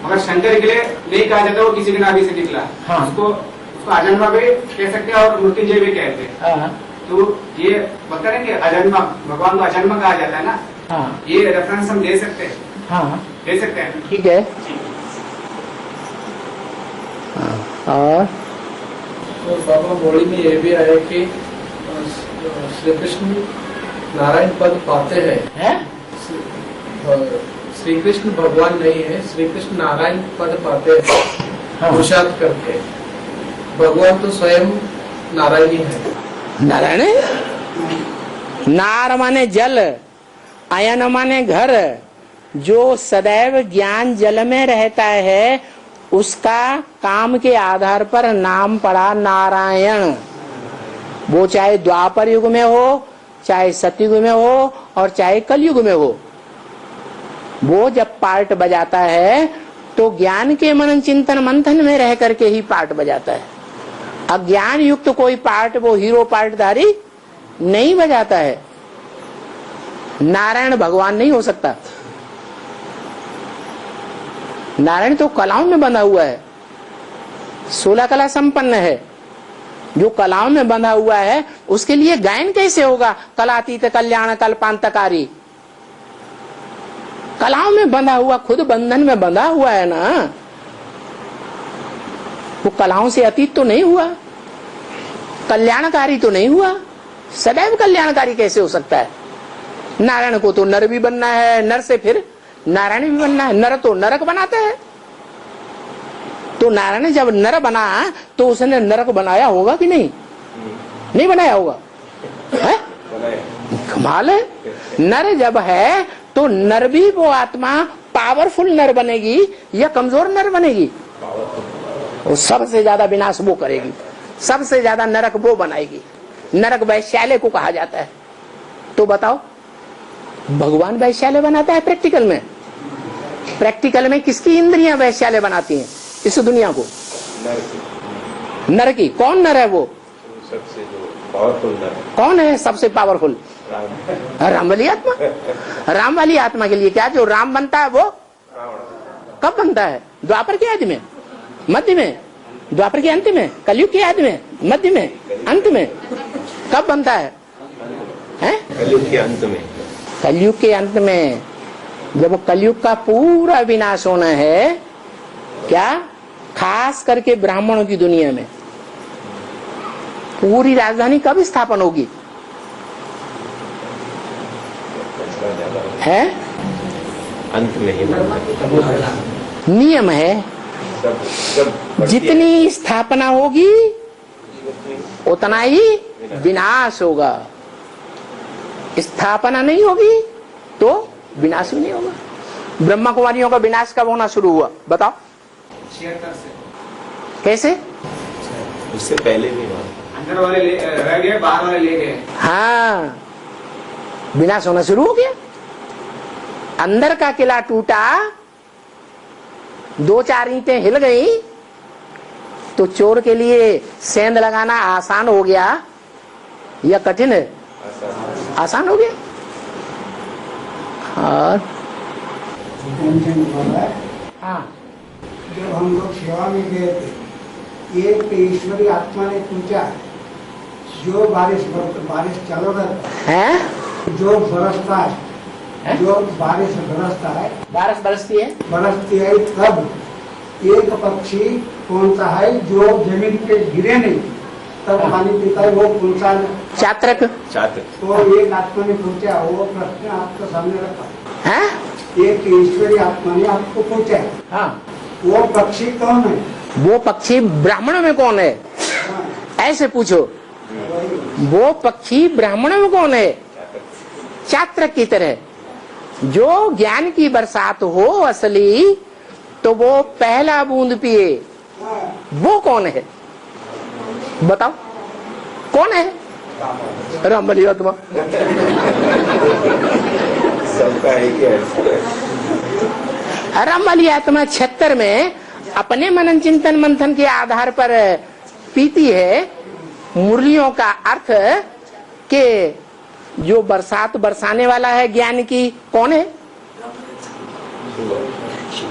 मगर शंकर के लिए नहीं कहा जाता वो किसी के नाभि से निकला। हाँ। उसको अजन्मा भी कह सकते हैं और मृत्युंजय भी कहते हैं। हाँ, तो ये बता रहे कि अजन्मा, भगवान को अजन्मा कहा जाता है ना। हाँ, ये रेफरेंस हम दे सकते हैं? हाँ, दे सकते हैं। ठीक है। और तो बाबा मौली में ये भी आया कि श्री कृष्ण नारायण पद पाते हैं। श्री कृष्ण भगवान नहीं है, श्री कृष्ण नारायण पद पाते हैं पुरुषार्थ करके। भगवान तो स्वयं नारायण ही है। नारायण है? नार माने जल, अयन माने घर। जो सदैव ज्ञान जल में रहता है उसका काम के आधार पर नाम पड़ा नारायण। वो चाहे द्वापर युग में हो, चाहे सतयुग में हो और चाहे कलयुग में हो। वो जब पार्ट बजाता है तो ज्ञान के मनन चिंतन मंथन में रह करके ही पार्ट बजाता है। अज्ञान युक्त कोई पार्ट वो हीरो पार्टधारी नहीं बजाता है। नारायण भगवान नहीं हो सकता। नारायण तो कलाओं में बंधा हुआ है, 16 कला संपन्न है। जो कलाओं में बंधा हुआ है उसके लिए गायन कैसे होगा? कलातीत कल्याण कल्पांतकारी। कलाओं में बंधा हुआ, खुद बंधन में बंधा हुआ है ना, वो कलाओं से अतीत तो नहीं हुआ, कल्याणकारी तो नहीं हुआ। सदैव कल्याणकारी कैसे हो सकता है? नारायण को तो नर भी बनना है, नर से फिर नारायण भी बनना है। नर तो नरक बनाता है, तो नारायण जब नर बना तो उसने नरक बनाया होगा कि नहीं? नहीं बनाया होगा, है? कमाल है। नर जब है तो नर भी वो आत्मा पावरफुल नर बनेगी या कमजोर नर बनेगी? वो सबसे ज्यादा विनाश वो करेगी, सबसे ज्यादा नरक वो बनाएगी। नरक वैश्यालय को कहा जाता है। तो बताओ, भगवान वैश्यालय बनाता है प्रैक्टिकल में? प्रैक्टिकल में किसकी इंद्रियां वैश्यालय बनाती हैं इस दुनिया को? नर की। कौन नर है वो? सबसे जो पावरफुल नर। कौन है सबसे पावरफुल? राम वाली आत्मा। राम वाली आत्मा के लिए क्या, जो राम बनता है वो कब बनता है? द्वापर के आदि में, मध्य में, द्वापर के अंत में, कलयुग के आदि में, मध्य में, अंत में। कब बनता है? कलयुग के अंत में। कलयुग के अंत में, जब कलयुग का पूरा विनाश होना है, क्या खास करके ब्राह्मणों की दुनिया में पूरी राजधानी कब स्थापन होगी? है अंत में ही नियम है, जितनी स्थापना होगी उतना ही विनाश होगा। स्थापना नहीं होगी तो विनाश भी नहीं होगा। ब्रह्मा कुमारियों का विनाश कब होना शुरू हुआ बताओ? 76 से। कैसे? उससे पहले भी हुआ। अंदर वाले रह गए, बाहर वाले ले गए। हाँ, विनाश होना शुरू हो गया। अंदर का किला टूटा, 2-4 ईंटें हिल गई तो चोर के लिए सेंध लगाना आसान हो गया या कठिन है? आसान हो गया। हाँ, जब हम लोग सेवा में गए थे, एक ईश्वरी आत्मा ने पूछा, जो बारिश चल रहा है, जो बरसता है, जो बारिश बरसता है, बारिश बरसती है तब एक पक्षी कौन सा है जो जमीन पे गिरे नहीं तब पानी पीता है, वो कौन सा? चात्रक। तो एक आत्मा ने पूछा, वो प्रश्न आपके सामने रखा है? एक ईश्वरी आत्मा ने आपको पूछा, हाँ, वो पक्षी कौन है? वो पक्षी ब्राह्मणों में कौन है? ऐसे पूछो, वो पक्षी ब्राह्मणों में कौन है? चात्रक की तरह। जो ज्ञान की बरसात हो असली, तो वो पहला बूंद पिए, वो कौन है बताओ? कौन है? राम वाली आत्मा। सबका है क्या? राम वाली आत्मा 76 में अपने मनन चिंतन मंथन के आधार पर पीती है मुरलियों का अर्थ के जो बरसात बरसाने वाला है ज्ञान की, कौन है?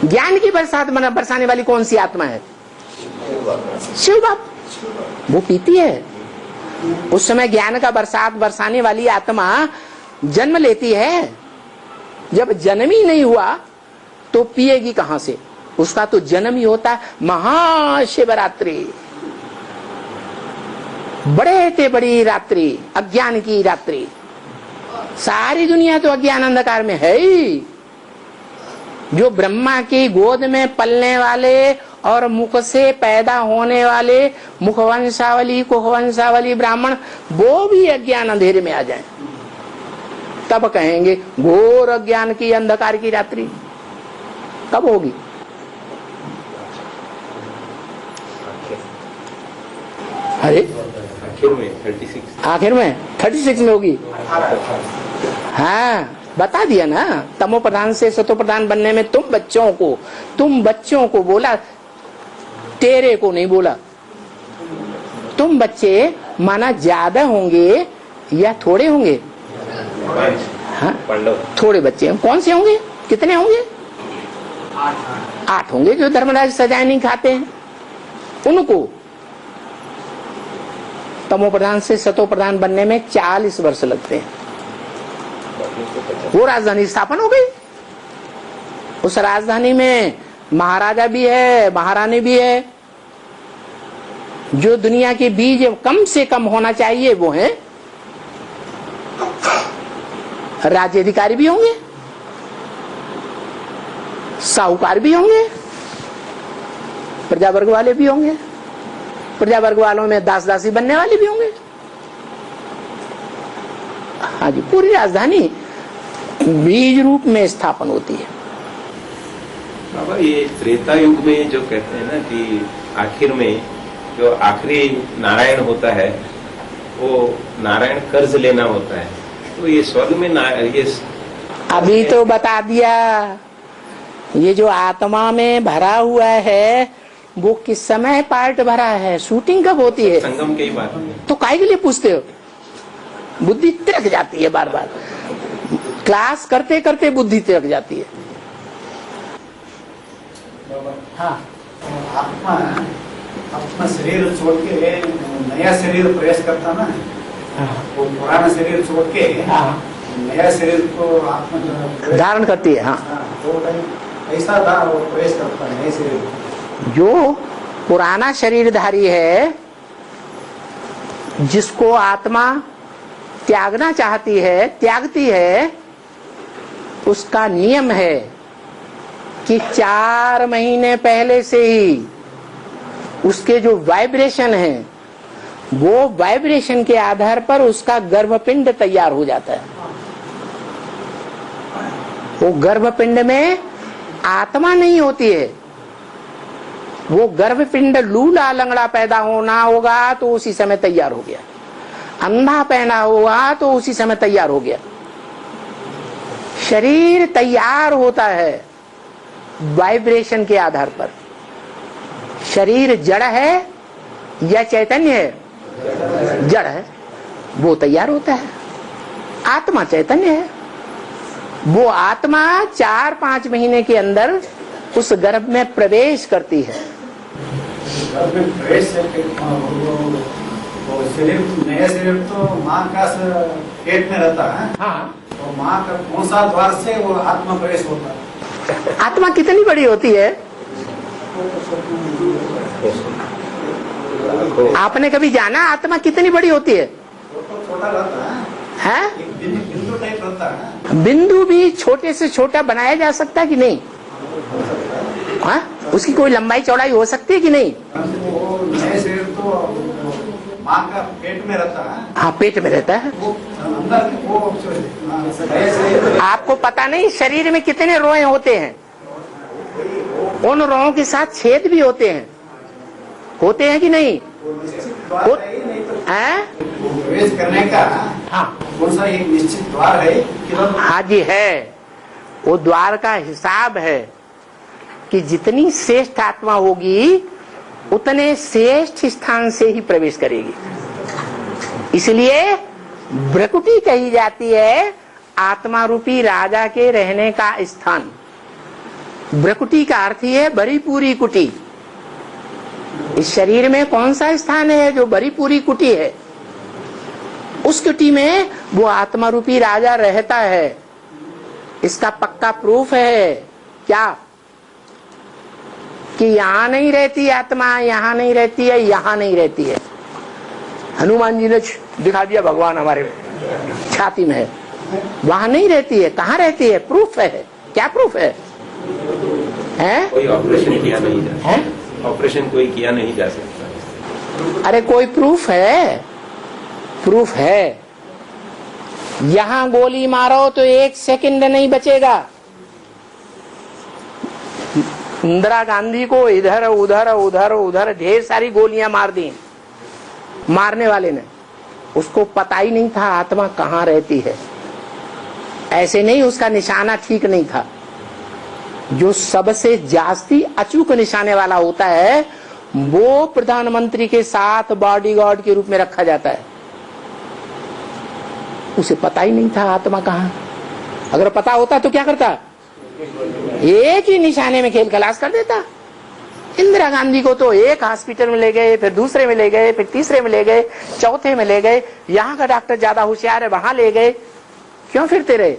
ज्ञान की बरसात बरसाने वाली कौन सी आत्मा है? शिव बाप। वो पीती है। उस समय ज्ञान का बरसात बरसाने वाली आत्मा जन्म लेती है। जब जन्म ही नहीं हुआ तो पिएगी कहां से? उसका तो जन्म ही होता है महाशिवरात्रि, बड़े ते बड़ी रात्रि, अज्ञान की रात्रि। सारी दुनिया तो अज्ञान अंधकार में है ही। जो ब्रह्मा की गोद में पलने वाले और मुख से पैदा होने वाले मुखवंशावली कुखवंशावली ब्राह्मण, वो भी अज्ञान अंधेरे में आ जाएं, तब कहेंगे घोर अज्ञान की अंधकार की रात्रि कब होगी? अरे आखिर में 36 में होगी। हाँ, बता दिया ना, तमो प्रधान से सतो प्रधान बनने में तुम बच्चों को बोला, तेरे को नहीं बोला। तुम बच्चे माना ज्यादा होंगे या थोड़े होंगे? हाँ, थोड़े बच्चे। कौन से होंगे? कितने होंगे? 8 होंगे जो धर्मराज सजाएं नहीं खाते हैं, उनको तमो प्रधान से सतो प्रधान बनने में 40 वर्ष लगते हैं। वो राजधानी स्थापन हो गई। उस राजधानी में महाराजा भी है, महारानी भी है। जो दुनिया के बीज कम से कम होना चाहिए वो है। राज्य अधिकारी भी होंगे, साहूकार भी होंगे, प्रजा वर्ग वाले भी होंगे, प्रजा वर्ग वालों में दास दासी बनने वाले भी होंगे। हाँ जी, पूरी राजधानी बीज रूप में स्थापन होती है। बाबा ये त्रेता युग में जो कहते हैं ना कि आखिर में जो आखिरी नारायण होता है वो नारायण कर्ज लेना होता है, तो ये स्वर्ग में ये अभी तो बता दिया। ये जो आत्मा में भरा हुआ है वो किस समय पार्ट भरा है, शूटिंग कब होती है? संगम की बात है। तो काहे के लिए पूछते हो? बुद्धि तिरक जाती है बार बार, क्लास करते करते बुद्धि तिरक जाती है। हाँ, आत्मा अपना शरीर छोड़ के नया शरीर प्रवेश करता ना, वो पुराना शरीर छोड़ के नया शरीर को आत्मा धारण करती है। हाँ, तो ऐसा प्रवेश करता है नए शरीर। जो पुराना शरीरधारी है जिसको आत्मा त्यागना चाहती है, त्यागती है, उसका नियम है कि 4 महीने पहले से ही उसके जो वाइब्रेशन है वो वाइब्रेशन के आधार पर उसका गर्भपिंड तैयार हो जाता है। वो गर्भपिंड में आत्मा नहीं होती है, वो गर्भपिंड लूला लंगड़ा पैदा होना होगा तो उसी समय तैयार हो गया, अंधा पैदा हुआ तो उसी समय तैयार हो गया। शरीर तैयार होता है वाइब्रेशन के आधार पर। शरीर जड़ है या चैतन्य है? जड़ है, वो तैयार होता है। आत्मा चैतन्य है, वो आत्मा 4-5 महीने के अंदर उस गर्भ में प्रवेश करती है। गर्भ में प्रवेश शरीर, नया शरीर तो माँ का पेट में रहता है। हाँ, तो माँ का कौन सा द्वार से वो आत्मा प्रवेश होता है? आत्मा कितनी बड़ी होती है? आपने कभी जाना आत्मा कितनी बड़ी होती है? वो तो छोटा रहता है, हैं? एक बिंदु टाइप रहता है। बिंदु भी छोटे से छोटा बनाया जा सकता है कि नहीं? हाँ, उसकी कोई लंबाई चौड़ाई हो सकती है कि नहीं? वो नया शरीर तो माँ का पेट में रहता है। हाँ, पेट में रहता है। वो अंदर वो नया शरीर आपको पता नहीं शरीर में कितने रोए होते हैं? उन रोओं के साथ छेद भी होते हैं कि नहीं? हैं? प्रवेश करने का हाँ, कौन सा एक निश्चित द्वार है? हाँ जी है। वो द्वार का हिसाब है कि जितनी श्रेष्ठ आत्मा होगी उतने श्रेष्ठ स्थान से ही प्रवेश करेगी। इसलिए भ्रकुटी कही जाती है आत्मा रूपी राजा के रहने का स्थान। भ्रकुटी का अर्थ ही है भरी पूरी कुटी। इस शरीर में कौन सा स्थान है जो भरी पूरी कुटी है? उस कुटी में वो आत्मा रूपी राजा रहता है। इसका पक्का प्रूफ है क्या? कि यहाँ नहीं रहती आत्मा, यहाँ नहीं रहती है, यहाँ नहीं रहती है। हनुमान जी ने दिखा दिया भगवान हमारे छाती में है, वहां नहीं रहती है। कहाँ रहती है? प्रूफ है। क्या प्रूफ है? हैं? कोई ऑपरेशन किया नहीं जा सकता, ऑपरेशन कोई किया नहीं जा सकता। अरे कोई प्रूफ है? प्रूफ है। यहां गोली मारो तो 1 सेकंड नहीं बचेगा। इंदिरा गांधी को इधर उधर उधर उधर ढेर सारी गोलियां मार दी मारने वाले ने, उसको पता ही नहीं था आत्मा कहाँ रहती है। ऐसे नहीं, उसका निशाना ठीक नहीं था। जो सबसे जास्ती अचूक निशाने वाला होता है वो प्रधानमंत्री के साथ बॉडीगार्ड के रूप में रखा जाता है। उसे पता ही नहीं था आत्मा कहाँ। अगर पता होता तो क्या करता? एक ही निशाने में खेल खलास कर देता। इंदिरा गांधी को तो एक हॉस्पिटल में ले गए, फिर दूसरे में ले गए, फिर तीसरे में ले गए, चौथे में ले गए, यहाँ का डॉक्टर ज्यादा होशियार है वहां ले गए, क्यों फिरते रहे?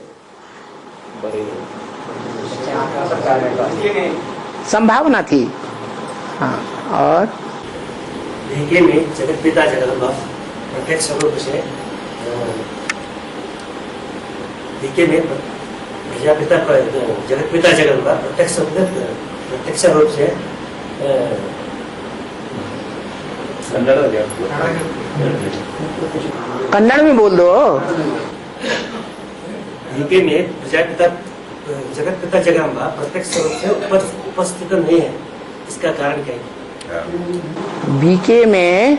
संभावना थी। हाँ, और भीगे में जगत पिता जगदम्बा प्रत्यक्ष रूप से भीगे में प्रजापिता जगत पिता जगदम्बा प्रत्यक्ष रूप से कन्नड़ में बोल दो। भीगे में प्रजापिता जगत पिता जगदम्बा प्रत्यक्ष रूप से उपस्थित नहीं है, इसका कारण क्या है? बीके में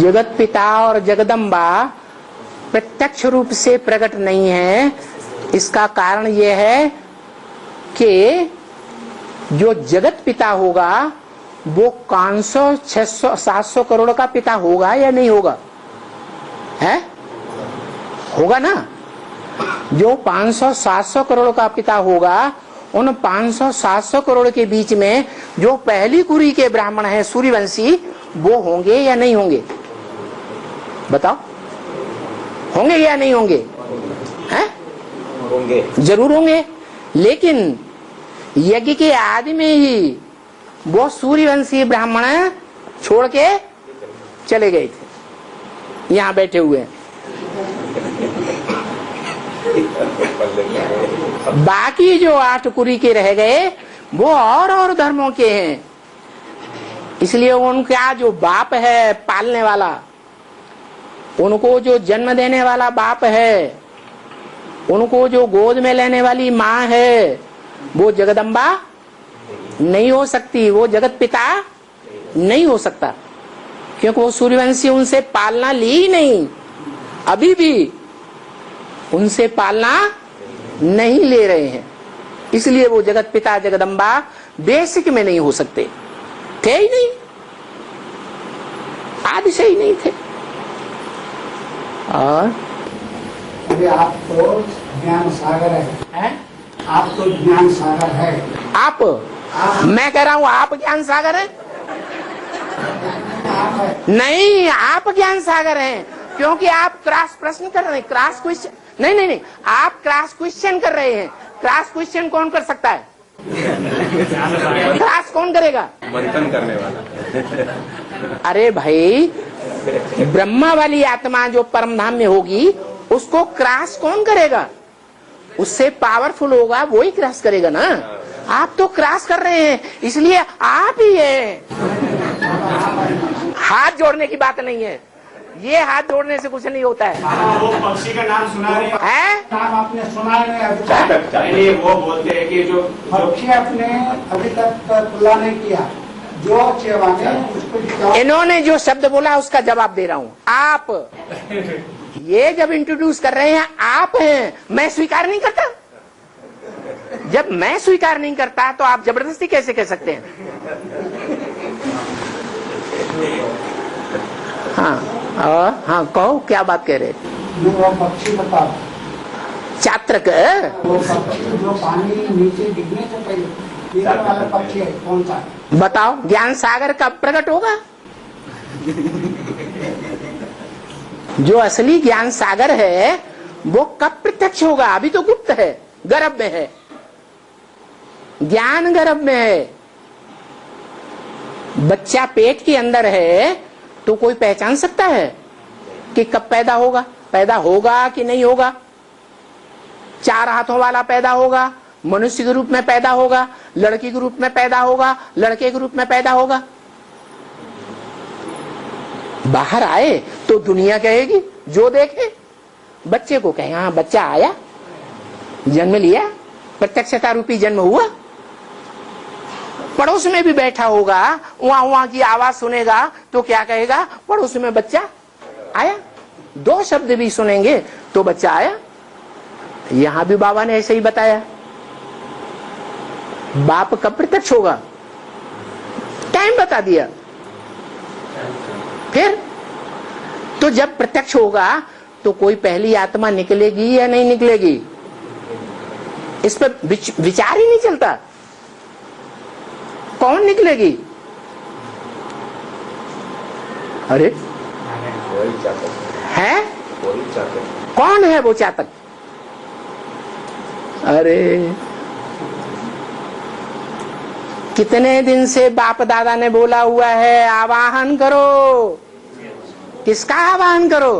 जगत पिता और जगदम्बा प्रत्यक्ष रूप से प्रकट नहीं है, इसका कारण यह है कि जो जगत पिता होगा वो 500, 600, 700 करोड़ का पिता होगा या नहीं होगा? है, होगा ना। जो 500, 700 करोड़ का पिता होगा, उन 500, 700 करोड़ के बीच में जो पहली कुरी के ब्राह्मण हैं सूर्यवंशी, वो होंगे या नहीं होंगे? बताओ, होंगे या नहीं होंगे? हैं? होंगे, जरूर होंगे। लेकिन यज्ञ के आदि में ही वो सूर्यवंशी ब्राह्मण छोड़ के चले गए थे, यहाँ बैठे हुए हैं। बाकी जो 8 कुरी के रह गए वो और धर्मों के हैं, इसलिए उनका जो बाप है पालने वाला, उनको जो जन्म देने वाला बाप है, उनको जो गोद में लेने वाली माँ है, वो जगदम्बा नहीं हो सकती, वो जगत पिता नहीं हो सकता, क्योंकि वो सूर्यवंशी उनसे पालना ली ही नहीं, अभी भी उनसे पालना नहीं ले रहे हैं, इसलिए वो जगत पिता जगदम्बा बेसिक में नहीं हो सकते, थे ही नहीं, आदि से ही नहीं थे। और अभी आप तो ज्ञान सागर है? आप तो ज्ञान सागर है। आप मैं कह रहा हूं आप ज्ञान सागर है? आप है। नहीं, आप ज्ञान सागर हैं, क्योंकि आप क्रॉस प्रश्न कर रहे हैं, क्रॉस क्वेश्चन नहीं, आप क्रॉस क्वेश्चन कर रहे हैं। क्रॉस क्वेश्चन कौन कर सकता है? क्रॉस कौन करेगा? मंथन करने वाला। अरे भाई, ब्रह्मा वाली आत्मा जो परम धाम में होगी उसको क्रॉस कौन करेगा? उससे पावरफुल होगा वो ही क्रॉस करेगा ना। आप तो क्रॉस कर रहे हैं, इसलिए आप ही है। हाथ जोड़ने की बात नहीं है, ये हाथ जोड़ने से कुछ नहीं होता है। वो पक्षी का नाम सुना रहे हैं? नाम आपने सुना नहीं अभी तक? नहीं, वो बोलते हैं कि जो पक्षी आपने अभी तक तुलना नहीं किया, जो चेवाने उसको इन्होंने जो शब्द बोला उसका जवाब दे रहा हूँ। आप ये जब इंट्रोड्यूस कर रहे हैं आप हैं, मैं स्वीकार नहीं करता। जब मैं स्वीकार नहीं करता तो आप जबरदस्ती कैसे कह सकते हैं? हाँ, और हाँ, कहो क्या बात कह रहे? वो पक्षी बताओ, चात्रक वो पक्षी जो पानी नीचे गिरने से पहले गिरने वाला पक्षी है, कौन सा? बताओ, ज्ञान सागर कब प्रकट होगा? जो असली ज्ञान सागर है वो कब प्रत्यक्ष होगा? अभी तो गुप्त है, गर्भ में है, ज्ञान गर्भ में है। बच्चा पेट के अंदर है तो कोई पहचान सकता है कि कब पैदा होगा? पैदा होगा कि नहीं होगा? 4 हाथों वाला पैदा होगा, मनुष्य के रूप में पैदा होगा, लड़की के रूप में पैदा होगा, लड़के के रूप में पैदा होगा। बाहर आए तो दुनिया कहेगी, जो देखे बच्चे को कहे हाँ बच्चा आया, जन्म लिया, प्रत्यक्षता रूपी जन्म हुआ। पड़ोस में भी बैठा होगा, वहां की आवाज सुनेगा तो क्या कहेगा? पड़ोस में बच्चा आया। 2 शब्द भी सुनेंगे तो बच्चा आया। यहां भी बाबा ने ऐसे ही बताया। बाप कब प्रत्यक्ष होगा? टाइम बता दिया। फिर तो जब प्रत्यक्ष होगा तो कोई पहली आत्मा निकलेगी या नहीं निकलेगी? इस पर विचार ही नहीं चलता। कौन निकलेगी? अरे वही चातक है, वही चातक। कौन है वो चातक? अरे कितने दिन से बाप दादा ने बोला हुआ है आवाहन करो। किसका आवाहन करो?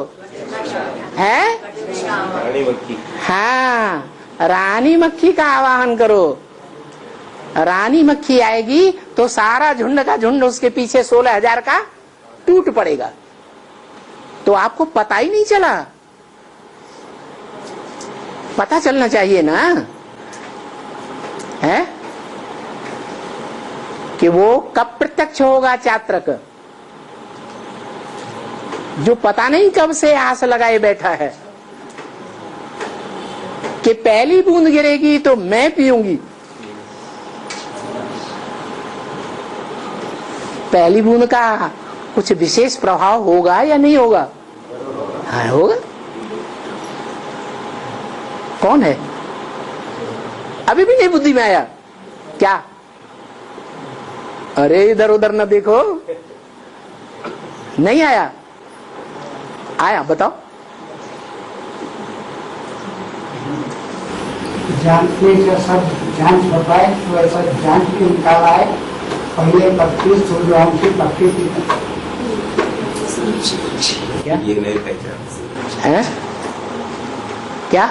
है रानी मक्खी। हाँ, रानी मक्खी का आवाहन करो। रानी मक्खी आएगी तो सारा झुंड का झुंड उसके पीछे 16,000 का टूट पड़ेगा। तो आपको पता ही नहीं चला। पता चलना चाहिए ना, है कि वो कब प्रत्यक्ष होगा चात्रक, जो पता नहीं कब से आस लगाए बैठा है कि पहली बूंद गिरेगी तो मैं पीऊंगी। पहली बूंद का कुछ विशेष प्रभाव होगा या नहीं होगा? हाँ होगा। कौन है? अभी भी नहीं बुद्धि में आया क्या? अरे इधर उधर न देखो, नहीं आया? आया, बताओ। जांच के जो सब जांच बताए तो ऐसा जांच के निकाला है। पहले 25 सूर्यवंशी पक्की थी। ये नहीं पहचान है क्या?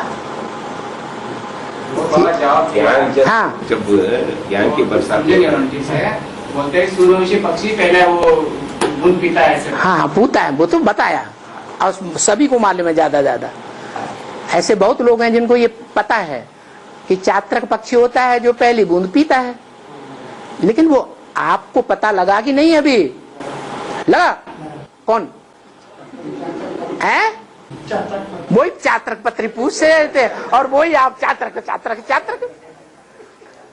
वो बाबा जवाब दिया ज्ञान जब हाँ। जब ज्ञान की बरसात समझे नहीं उन्होंने से बोलते हैं सूर्यवंशी पक्षी पहले वो बूंद पीता है ऐसे। हाँ पूता है, वो तो बताया और सभी को मालूम है। ज्यादा ऐसे बहुत लोग हैं जिनको ये पता है कि चात्रक पक्षी होता है जो पहली बूंद पीता है, लेकिन वो आपको पता लगा कि नहीं? अभी लगा? कौन है? वही चात्रक पत्री पूछ रहे थे और वही आप चात्रक चात्रक चात्रक।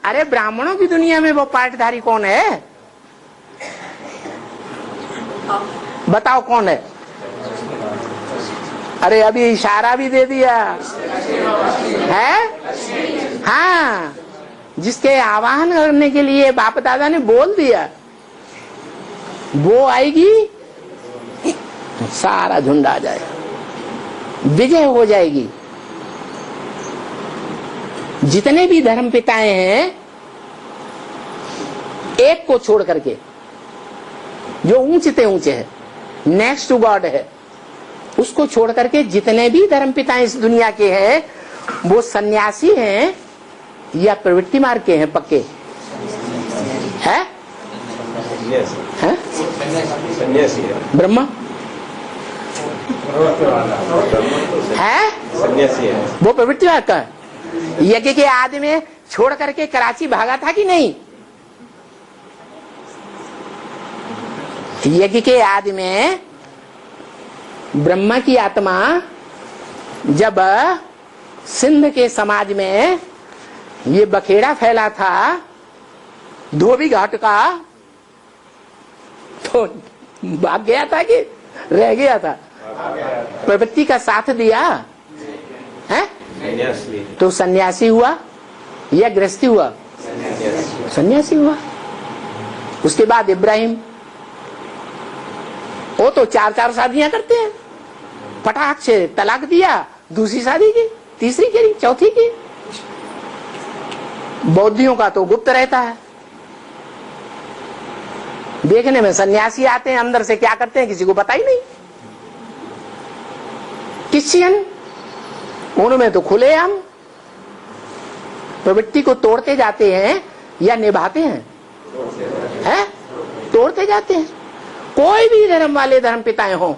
अरे ब्राह्मणों की दुनिया में वो पाठधारी कौन है? बताओ कौन है? अरे अभी इशारा भी दे दिया है। हाँ, जिसके आवाहन करने के लिए बाप दादा ने बोल दिया वो आएगी, सारा झुंड आ जाएगा, विजय हो जाएगी। जितने भी धर्म पिताएं हैं, एक को छोड़ करके जो ऊंचे ऊंचे है, नेक्स्ट टू गॉड है, उसको छोड़ करके जितने भी धर्म पिताएं इस दुनिया के हैं वो सन्यासी हैं या प्रवृत्ति मार्ग के हैं? पक्के है? सन्यासी है। ब्रह्मा है? सन्यासी है। वो प्रवृत्ति मार्ग का है। यज्ञ के आदि में छोड़ करके कराची भागा था कि नहीं? यज्ञ के आदि में ब्रह्मा की आत्मा जब सिंध के समाज में ये बखेड़ा फैला था धोबी घाट का, तो भाग गया था कि रह गया था? प्रवृत्ति का साथ दिया है तो सन्यासी हुआ या गृहस्थी हुआ? सन्यासी हुआ। उसके बाद इब्राहिम, वो तो 4 शादियां करते हैं, फटाक से तलाक दिया, दूसरी शादी की, तीसरी की, चौथी की। बौद्धियों का तो गुप्त रहता है। देखने में सन्यासी आते हैं, अंदर से क्या करते हैं किसी को पता ही नहीं। क्रिश्चियन, उनमें तो खुलेआम प्रवृत्ति को तोड़ते जाते हैं या निभाते हैं? तोड़ते जाते हैं। कोई भी धर्म वाले धर्म पिताएं हों,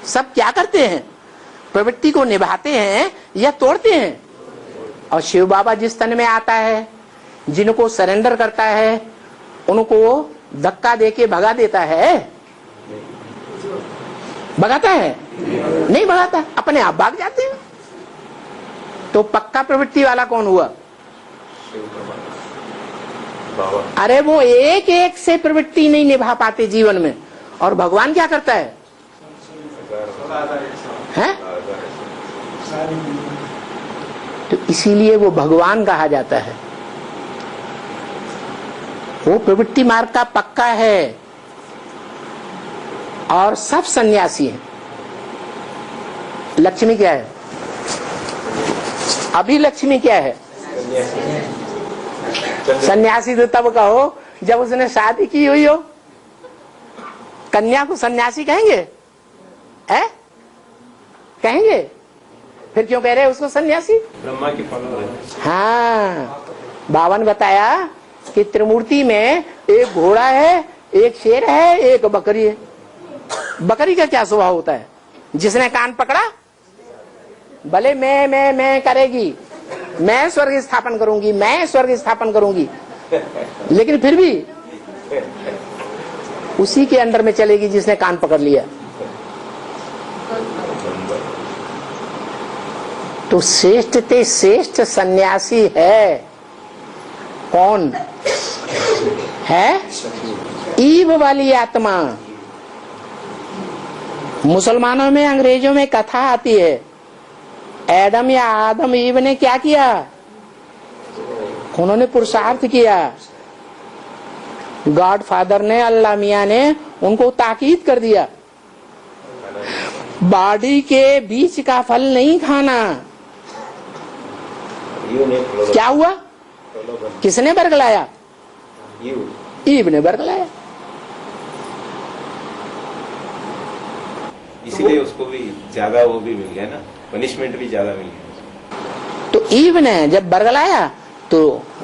सब क्या करते हैं? प्रवृत्ति को निभाते हैं या तोड़ते हैं। और शिव बाबा जिस तन में आता है, जिनको सरेंडर करता है, उनको धक्का देके भगा देता है? भगाता है? नहीं भगाता, अपने आप भाग जाते हैं। तो पक्का प्रवृत्ति वाला कौन हुआ? अरे वो एक एक से प्रवृत्ति नहीं निभा पाते जीवन में, और भगवान क्या करता है? तो इसीलिए वो भगवान कहा जाता है। वो प्रवृत्ति मार्ग का पक्का है और सब सन्यासी हैं। लक्ष्मी क्या है? अभी लक्ष्मी क्या है? सन्यासी तो तब कहो जब उसने शादी की हुई हो। कन्या को सन्यासी कहेंगे? है? कहेंगे? फिर क्यों कह रहे हैं उसको सन्यासी? ब्रह्मा के फॉलोअर है। हाँ, बाबा ने बताया कि त्रिमूर्ति में एक घोड़ा है, एक शेर है, एक बकरी है। बकरी का क्या स्वभाव होता है? जिसने कान पकड़ा भले मैं करेगी, मैं स्वर्ग स्थापन करूंगी, मैं स्वर्ग स्थापन करूंगी, लेकिन फिर भी उसी के अंडर में चलेगी जिसने कान पकड़ लिया। तो श्रेष्ठ ते श्रेष्ठ सन्यासी है कौन है? ईव वाली आत्मा। मुसलमानों में, अंग्रेजों में कथा आती है, एडम या आदम ईव ने क्या किया? उन्होंने पुरुषार्थ किया। गॉड फादर ने, अल्लाह मियां ने उनको ताकीद कर दिया, बॉडी के बीच का फल नहीं खाना। क्या हुआ? किसने बरगलाया? ईव ने बरगलाया। इसीलिए उसको भी ज्यादा वो भी मिल गया ना, पनिशमेंट भी ज्यादा मिल गया। तो ईव ने जब बरगलाया तो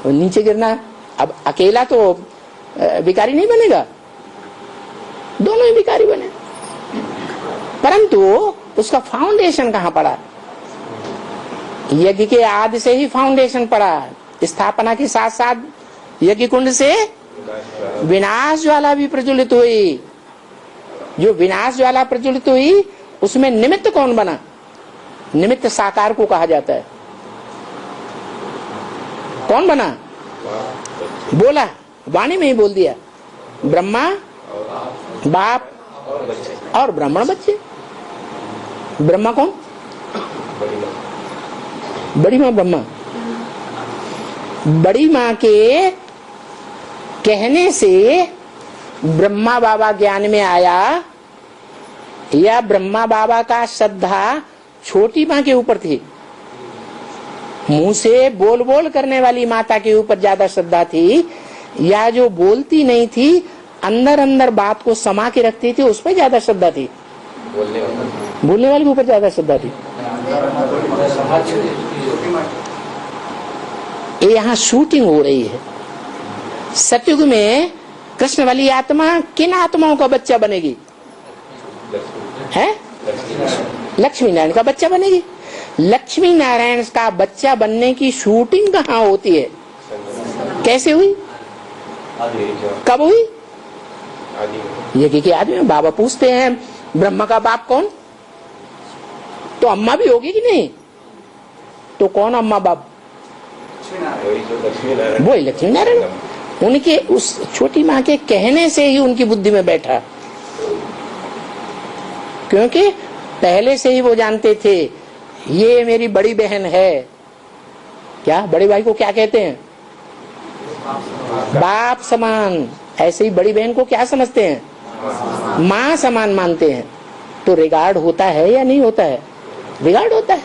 नीचे गिरना। अब अकेला तो भिखारी नहीं बनेगा, दोनों ही भिखारी बने। परंतु उसका फाउंडेशन कहाँ पड़ा? यज्ञ के आदि से ही फाउंडेशन पड़ा। स्थापना के साथ साथ यज्ञ कुंड से विनाश ज्वाला भी प्रज्वलित हुई। जो विनाश ज्वाला प्रज्वलित हुई उसमें निमित्त कौन बना? निमित्त साकार को कहा जाता है। कौन बना? बोला, वाणी में ही बोल दिया, ब्रह्मा बाप और ब्राह्मण बच्चे। ब्रह्मा कौन? बड़ी माँ ब्रह्मा। बड़ी माँ के कहने से ब्रह्मा बाबा ज्ञान में आया या ब्रह्मा बाबा का श्रद्धा छोटी माँ के ऊपर थी? मुंह से बोल बोल करने वाली माता के ऊपर ज्यादा श्रद्धा थी या जो बोलती नहीं थी, अंदर अंदर बात को समा के रखती थी, उस पर ज्यादा श्रद्धा थी? बोलने वाले के ऊपर ज्यादा श्रद्धा थी। ये यहाँ शूटिंग हो रही है। सतयुग में कृष्ण वाली आत्मा किन आत्माओं का बच्चा बनेगी? है? लक्ष्मी नारायण का बच्चा बनेगी। लक्ष्मी नारायण का बच्चा बनने की शूटिंग कहाँ होती है? कैसे हुई? कब हुई? यज्ञ के आदमी में बाबा पूछते हैं ब्रह्मा का बाप कौन? तो अम्मा भी होगी कि नहीं? तो कौन अम्मा बाप? वही लक्ष्मी नारायण। उनके उस छोटी माँ के कहने से ही उनकी बुद्धि में बैठा, क्योंकि पहले से ही वो जानते थे ये मेरी बड़ी बहन है। क्या बड़े भाई को क्या कहते हैं? बाप समान। ऐसे ही बड़ी बहन को क्या समझते हैं? माँ समान मानते हैं। तो रिगार्ड होता है या नहीं होता है? रिगार्ड होता है।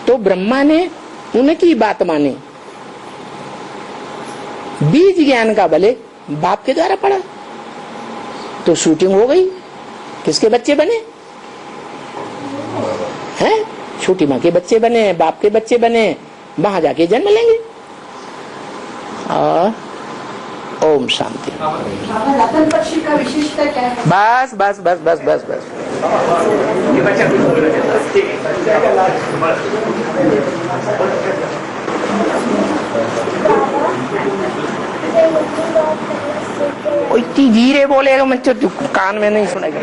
तो ब्रह्मा ने उनकी बात मानी। बीज ज्ञान का भले बाप के द्वारा पड़ा तो शूटिंग हो गई। किसके बच्चे बने? हैं? छोटी माँ के बच्चे बने, बाप के बच्चे बने, वहां जाके जन्म लेंगे। और ओम शांति। रतन पक्षी का विशेषता क्या है? बस बस बस बस बस बस। इतनी धीरे बोलेगा मैं तो कान में नहीं सुनेगा।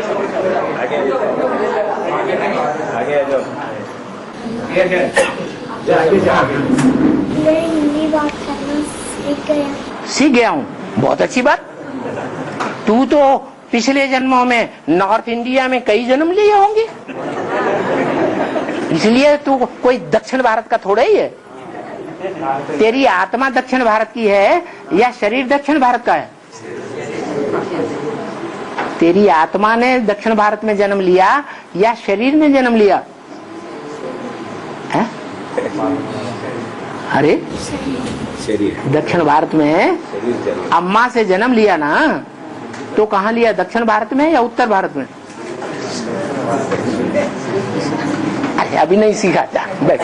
आगे आ जाओ। मैं हिंदी बात करना सीख गया। सीख गया हूँ, बहुत अच्छी बात। तू तो पिछले जन्मों में नॉर्थ इंडिया में कई जन्म लिए होंगे। इसलिए तू कोई दक्षिण भारत का थोड़ा ही है। तेरी आत्मा दक्षिण भारत की है या शरीर दक्षिण भारत का है? तेरी आत्मा ने दक्षिण भारत में जन्म लिया या शरीर में जन्म लिया है? अरे शरीर दक्षिण भारत में शरीर जन्म अम्मा से जन्म लिया ना, तो कहाँ लिया? दक्षिण भारत में या उत्तर भारत में? अरे अभी नहीं सीखा था। बैठ।